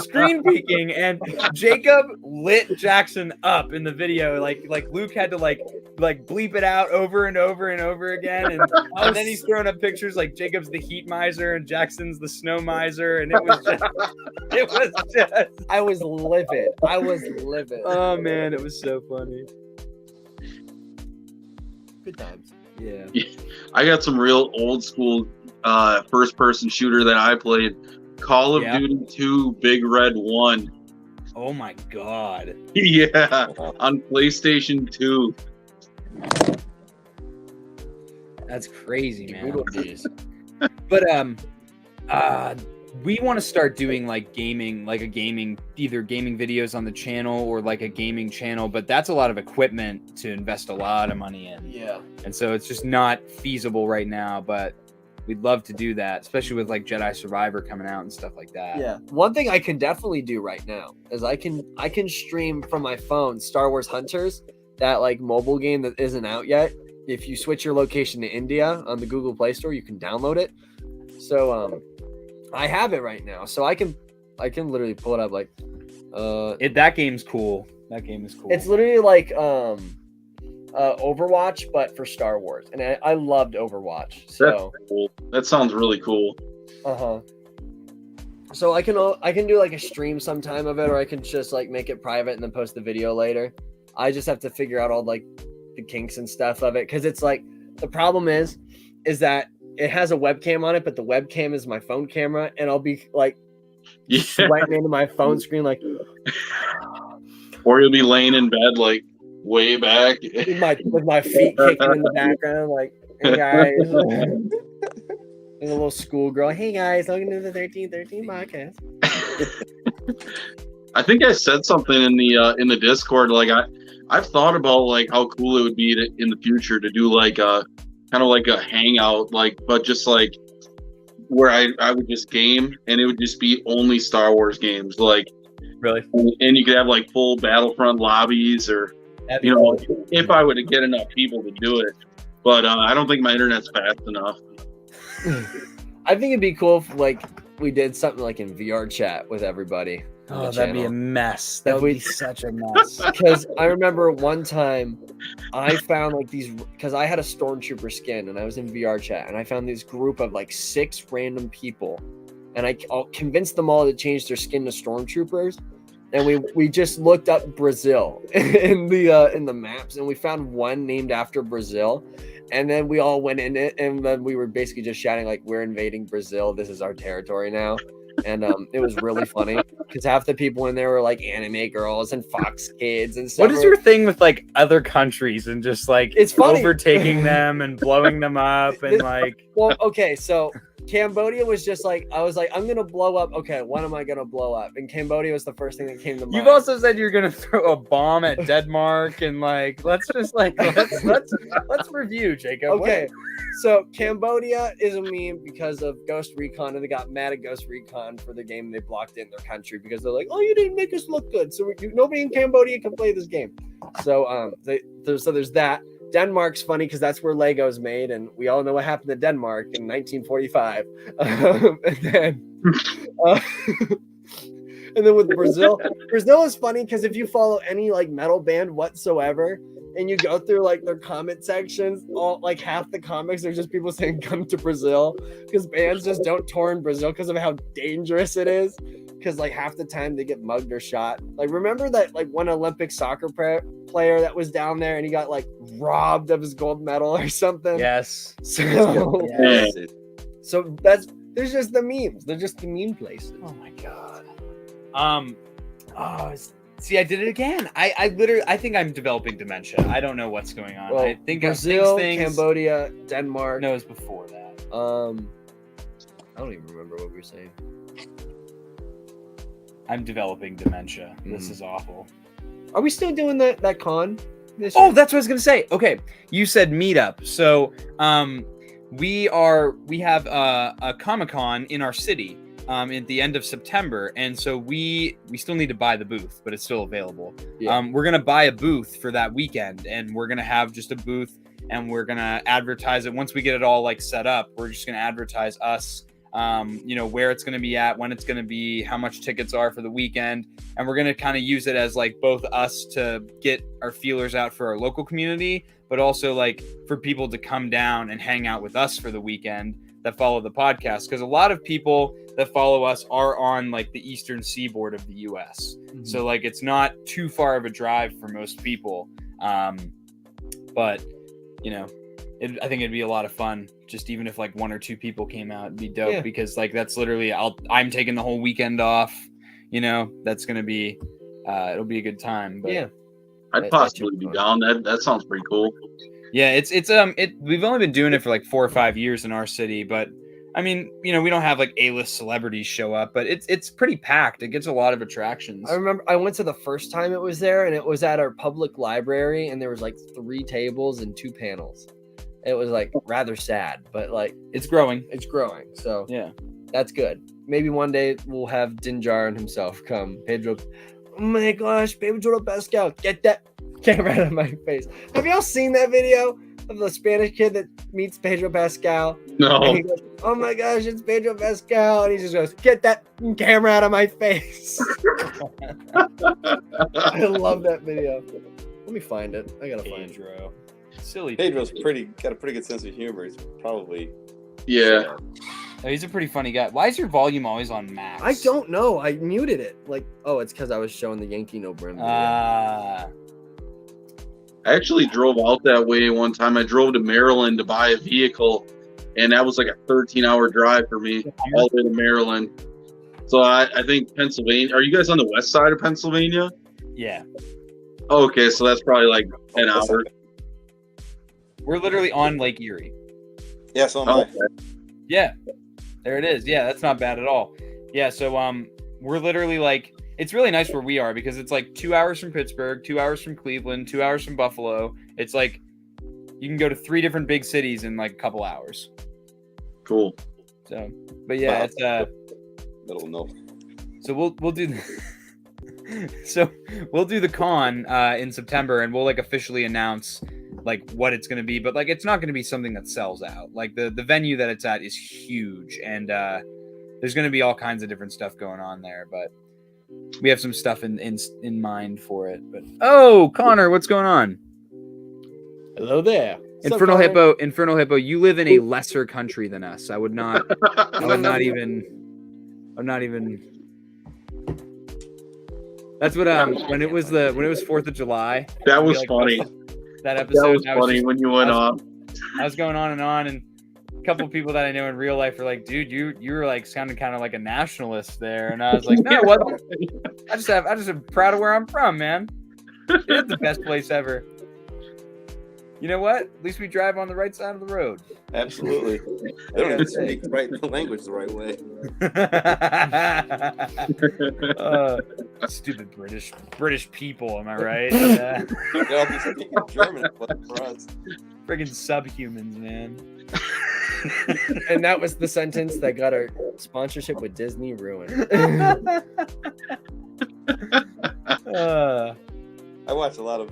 screen peeking, and Jacob lit Jackson up in the video. Like Luke had to like bleep it out over and over and over again, and then he's throwing up pictures like Jacob's the heat miser and Jackson's the snow miser, and it was just I was livid. oh man, it was so funny. Good times. Yeah. I got some real old school first person shooter that I played. Call of Duty 2 Big Red 1. Oh my god. Yeah, on PlayStation 2. That's crazy, man. Google these. But we want to start doing like gaming, either gaming videos on the channel or like a gaming channel, but that's a lot of equipment to invest a lot of money in. Yeah. And so it's just not feasible right now, but we'd love to do that, especially with like Jedi Survivor coming out and stuff like that. Yeah. One thing I can definitely do right now is I can stream from my phone Star Wars Hunters, that like mobile game that isn't out yet. If you switch your location to India on the Google Play Store, you can download it. So I have it right now. So I can literally pull it up like That game's cool. That game is cool. it's literally like Overwatch, but for Star Wars. And I loved Overwatch. So That's cool. That sounds really cool. So I can do like a stream sometime of it, or I can just like make it private and then post the video later. I just have to figure out all like the kinks and stuff of it, because it's like the problem is that it has a webcam on it, but the webcam is my phone camera, and I'll be like sweating into my phone screen like, or you'll be laying in bed like way back with my feet kicking in the background, like, hey guys. And a little schoolgirl, hey guys, welcome to the 1313 podcast. I think I said something in the Discord. Like I've thought about like how cool it would be in the future to do like a kind of like a hangout, like, but just like where I would just game and it would just be only Star Wars games, like really, and you could have like full Battlefront lobbies, or you know, if I would get enough people to do it. But I don't think my internet's fast enough. I think it'd be cool if like we did something like in VR chat with everybody. Oh, that'd be a mess. That would be such a mess. Because I remember one time I found like these, because I had a stormtrooper skin and I was in VR chat, and I found this group of like 6 random people, and I convinced them all to change their skin to stormtroopers. And we just looked up Brazil in the maps, and we found one named after Brazil. And then we all went in it, and then we were basically just shouting like, we're invading Brazil, this is our territory now. And it was really funny because half the people in there were like anime girls and Fox kids and stuff. What is your thing with like other countries and just like it's funny. Overtaking them and blowing them up and like? Well, okay, so Cambodia was just like, I was like, I'm gonna blow up. Okay, what am I gonna blow up? And Cambodia was the first thing that came to mind. You've also said you're gonna throw a bomb at Denmark, and like, let's just like let's review, Jacob. Okay, so Cambodia is a meme because of Ghost Recon, and they got mad at Ghost Recon for the game they blocked in their country because they're like, oh, you didn't make us look good, so nobody in Cambodia can play this game. So there's that. Denmark's funny because that's where Lego's made, and we all know what happened to Denmark in 1945. And then with Brazil is funny because if you follow any like metal band whatsoever, and you go through like their comment sections, all like half the comics are just people saying "come to Brazil" because bands just don't tour in Brazil because of how dangerous it is. Because like half the time they get mugged or shot. Like remember that like one Olympic soccer player that was down there and he got like robbed of his gold medal or something? Yes. So, Yes. So there's just the memes. They're just the meme places. Oh my god. See, I did it again. I think I'm developing dementia. I don't know what's going on. Well, I think Brazil, things... Cambodia, Denmark. No, it was before that. I don't even remember what we were saying. I'm developing dementia. This is awful. Are we still doing that con? That's what I was gonna say. Okay, you said meetup. So we have a Comic-Con in our city at the end of September, and so we still need to buy the booth, but it's still available. Yeah. We're gonna buy a booth for that weekend, and we're gonna have just a booth, and we're gonna advertise it. Once we get it all like set up, we're just gonna advertise us. Where it's going to be at, when it's going to be, how much tickets are for the weekend. And we're going to kind of use it as like both us to get our feelers out for our local community, but also like for people to come down and hang out with us for the weekend that follow the podcast. Because a lot of people that follow us are on like the eastern seaboard of the US. Mm-hmm. So like it's not too far of a drive for most people. But I think it'd be a lot of fun. Just even if like 1 or 2 people came out, it'd be dope because like that's literally I'm taking the whole weekend off. That's gonna be it'll be a good time. But yeah, I'd possibly be down. That sounds pretty cool. Yeah, it's we've only been doing it for like 4 or 5 years in our city, but I mean, we don't have like A-list celebrities show up, but it's pretty packed. It gets a lot of attractions. I remember I went to the first time it was there, and it was at our public library, and there was like 3 tables and 2 panels. It was like rather sad, but like It's growing. it's growing, so Yeah. that's good. Maybe one day we'll have Dinjarin himself come. Pedro, oh my gosh, Pedro Pascal, get that camera out of my face. Have y'all seen that video of the Spanish kid that meets Pedro Pascal? No. And he goes, oh my gosh, it's Pedro Pascal. And he just goes, get that camera out of my face. I love that video. Let me find it. I gotta find it. Pedro. Silly. Pedro's got a pretty good sense of humor. He's probably Yeah. Oh, he's a pretty funny guy. Why is your volume always on max? I don't know. I muted it. Like, oh, it's because I was showing the Yankee No Brim video. Ah. I actually drove out that way one time. I drove to Maryland to buy a vehicle, and that was like a 13-hour drive for me all the way to Maryland. So I think Pennsylvania. Are you guys on the west side of Pennsylvania? Yeah. Oh, okay, so that's probably like 10 that's hours. We're literally on Lake Erie. Yeah, so am Oh, I. okay. Yeah. There it is. Yeah, that's not bad at all. Yeah, so we're literally like, it's really nice where we are because it's like 2 hours from Pittsburgh, 2 hours from Cleveland, 2 hours from Buffalo. It's like you can go to 3 different big cities in like a couple hours. Cool. So, but yeah, Wow. it's Middle of nowhere. so we'll do so we'll do the con in September, and we'll like officially announce like what it's going to be, but like it's not going to be something that sells out. Like the venue that it's at is huge, and there's going to be all kinds of different stuff going on there, but we have some stuff in mind for it. But oh, Connor, what's going on? Hello there. Infernal Hippo, you live in a lesser country than us. I would not even That's what when it was 4th of July. That was like, funny. That episode. That was funny when you went off. I was going on, and a couple of people that I know in real life were like, "Dude, you were like sounding kind of like a nationalist there," and I was like, "No, I wasn't. I just am proud of where I'm from, man. It's the best place ever." You know what? At least we drive on the right side of the road. Absolutely. They don't even speak the right language the right way. Stupid British people, am I right? Yeah. They'll be speaking German for us. Friggin' subhumans, man. And that was the sentence that got our sponsorship with Disney ruined. I watch a lot of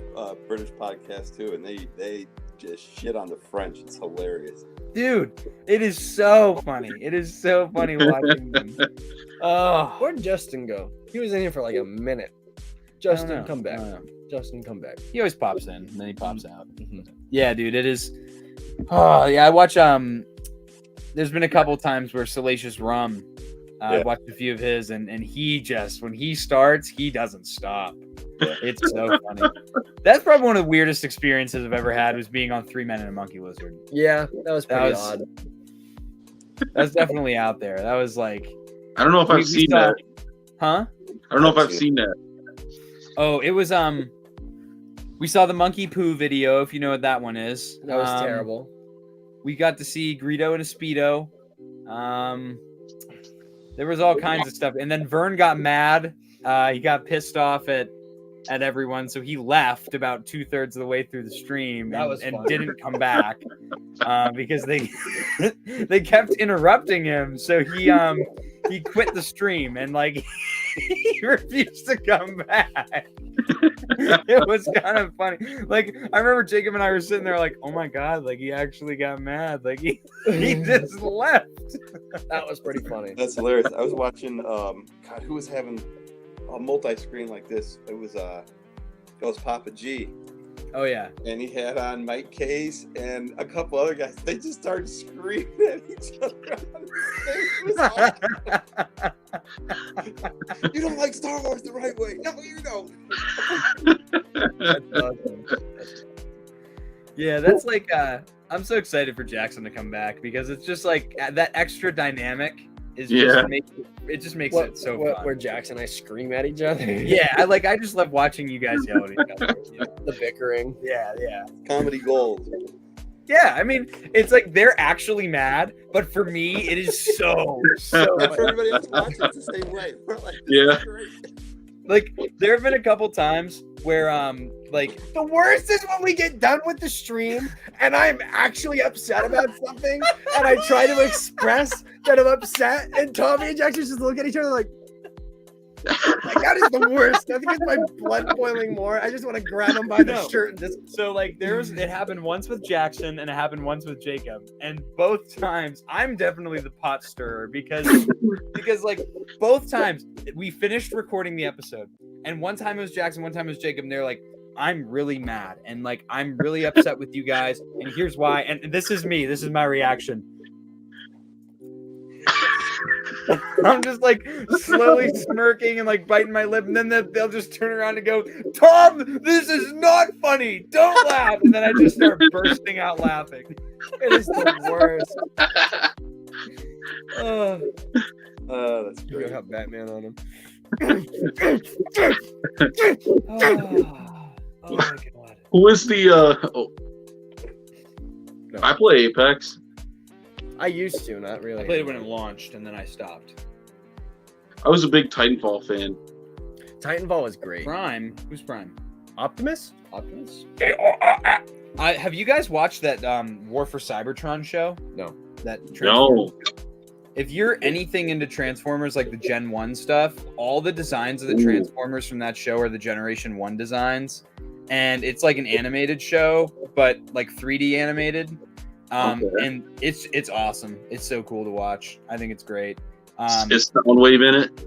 British podcasts too, and they just shit on the French. It's hilarious. Dude, it is so funny. It is so funny watching them. Oh, Where'd Justin go? He was in here for like a minute. Justin, come back. Justin, come back. he always pops in, and then he pops out. Yeah, dude, it is. Oh, yeah, I watch. There's been a couple times where Salacious Rum. I watched a few of his, and he just, when he starts, he doesn't stop. It's so funny. That's probably one of the weirdest experiences I've ever had, was being on 3 Men and a Monkey Lizard. Yeah, that was pretty odd. That's definitely out there. That was like, I don't know if I've seen that. huh? I don't know if I've seen that. Oh, it was we saw the Monkey Poo video, if you know what that one is. That was terrible. We got to see Greedo in a Speedo. There was all kinds of stuff. And then Vern got mad. He got pissed off at everyone, so he left about 2/3 of the way through the stream and didn't come back because they they kept interrupting him. So he quit the stream and like he refused to come back. It was kind of funny. Like, I remember Jacob and I were sitting there like, oh my god, like he actually got mad. Like he just left. That was pretty funny. That's hilarious. I was watching God, who was having a multi-screen like this? It was Papa G. Oh yeah. And he had on Mike Case and a couple other guys. They just started screaming at each other. It was awesome. You don't like Star Wars the right way. No, you don't. That's awesome. Yeah, that's like I'm so excited for Jackson to come back because it's just like that extra dynamic is just makes it so fun. Where Jackson and I scream at each other. Yeah, I just love watching you guys yell at each other. The bickering. Yeah. Comedy gold. Yeah, I mean, it's like they're actually mad, but for me, it is so And for much. everybody else watching, it's the same way. We're like, this Yeah. is great. Like, there have been a couple times where, like, The worst is when we get done with the stream and I'm actually upset about something and I try to express that I'm upset and Tommy and Jackson just look at each other like that is the worst. I think it's my blood boiling more. I just want to grab him by the No. shirt and just so like it happened once with Jackson and it happened once with Jacob, and both times I'm definitely the pot stirrer because like both times we finished recording the episode, and one time it was Jackson, one time it was Jacob, and they're like, I'm really mad and like I'm really upset with you guys, and here's why. And this is me. This is my reaction. I'm just like slowly smirking and like biting my lip, and then they'll just turn around and go, Tom, this is not funny. Don't laugh. And then I just start bursting out laughing. it is the worst. Oh, That's You great. have Batman on him. oh my god. Who is the? No. I play Apex. I used to, not really. I played it when it launched, and then I stopped. I was a big Titanfall fan. Titanfall was great. Prime? Who's Prime? Optimus? Optimus? Have you guys watched that War for Cybertron show? No. That No. If you're anything into Transformers, like the Gen 1 stuff, all the designs of the Transformers from that show are the Generation 1 designs. And it's like an animated show, but like 3D animated. Okay. And it's awesome. It's so cool to watch. I think it's great. Is Soundwave in it?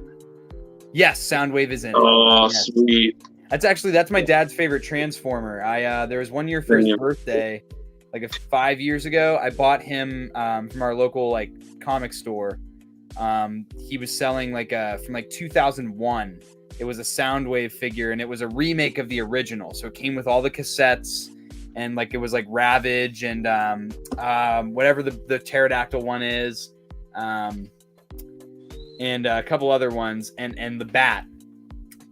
Yes, Soundwave is in it. Oh, Yes. sweet. That's my dad's favorite Transformer. There was one year for his Yeah. birthday, like 5 years ago. I bought him from our local like comic store. He was selling like from like 2001. It was a Soundwave figure, and it was a remake of the original. So it came with all the cassettes, and like it was like Ravage and whatever the pterodactyl one is, and a couple other ones, and the bat.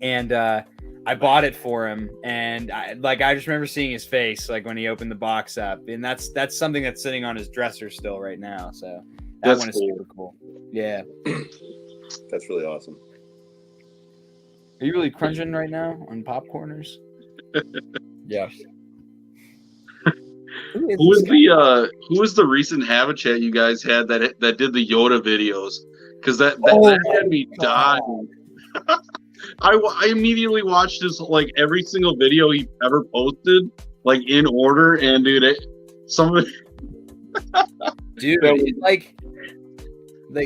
And I bought it for him, and I just remember seeing his face like when he opened the box up, and that's something that's sitting on his dresser still right now. So that That's one is cool. super cool. Yeah. That's really awesome. Are you really crunching right now on popcorners? Yeah. Who was the recent Habitat you guys had that did the Yoda videos? Because that had me dying. I immediately watched his like every single video he ever posted, like in order, and dude, some of it. Dude, it's like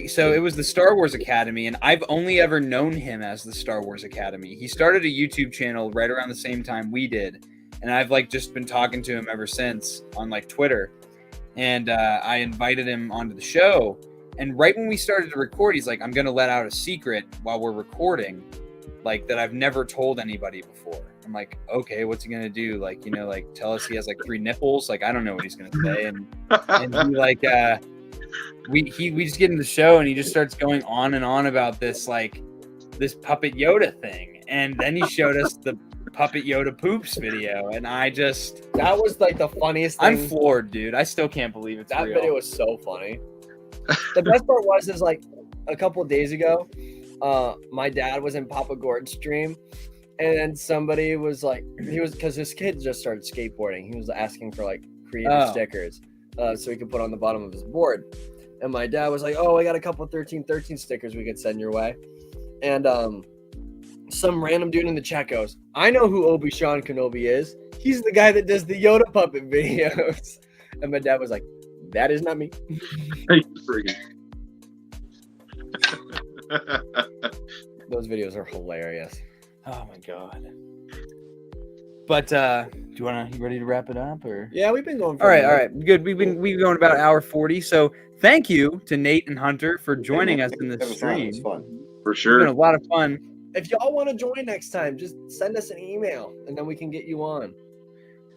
so it was the Star Wars Academy, and I've only ever known him as the Star Wars Academy. He started a YouTube channel right around the same time we did, and I've like just been talking to him ever since on like Twitter. And I invited him onto the show, and right when we started to record, he's like, I'm gonna let out a secret while we're recording, like that I've never told anybody before. I'm like, okay, what's he gonna do? Like, like tell us he has like 3 nipples? Like, I don't know what he's gonna say. And he like we just get in the show, and he just starts going on and on about this puppet Yoda thing, and then he showed us the puppet Yoda poops video, and that was like the funniest thing. I'm floored, dude. I still can't believe it's That real. video was so funny. The best part is like a couple of days ago, my dad was in Papa Gord's stream, and then somebody was like, because his kid just started skateboarding. He was asking for like creative stickers, so he could put on the bottom of his board. And my dad was like, "Oh, I got a couple 1313 stickers we could send your way." And some random dude in the chat goes, "I know who Obi-Wan Kenobi is. He's the guy that does the Yoda puppet videos." And my dad was like, "That is not me." Friggin'. Those videos are hilarious. Oh my god. But you ready to wrap it up, or? Yeah, we've been going for All a right, minute. good. We've been going about an hour 40. So thank you to Nate and Hunter for joining us in It this was fun. It was stream. fun. For It's been a sure. lot of fun. If y'all want to join next time, just send us an email and then we can get you on.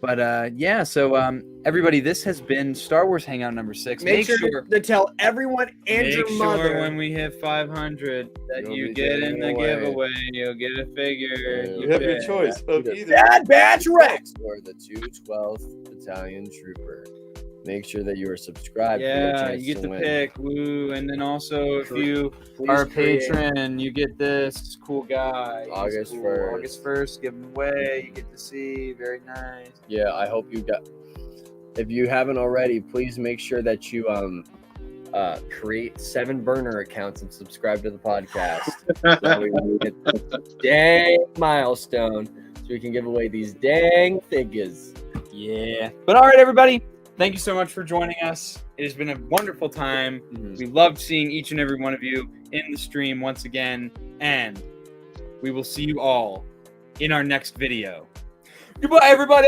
But yeah, so everybody, this has been Star Wars Hangout number 6. Make sure to tell everyone and your mother. when we hit 500 that You'll you be get in giving the away. giveaway. You'll get a figure. You have your pick. choice of either. Bad Batch Rex or the 212th Battalion Trooper. Make sure that you are subscribed. for your Yeah, chance you get to to win. pick. Woo. And then also, if you Please are a create- patron, you get this cool guy. He's August cool. 1st. August 1st, give him away. You get to see. Very nice. Yeah, I hope you got. If you haven't already, please make sure that you create 7 burner accounts and subscribe to the podcast. So we can get this dang milestone, so we can give away these dang figures. Yeah. But all right, everybody. Thank you so much for joining us. It has been a wonderful time. Mhm. We loved seeing each and every one of you in the stream once again. And we will see you all in our next video. Goodbye, everybody!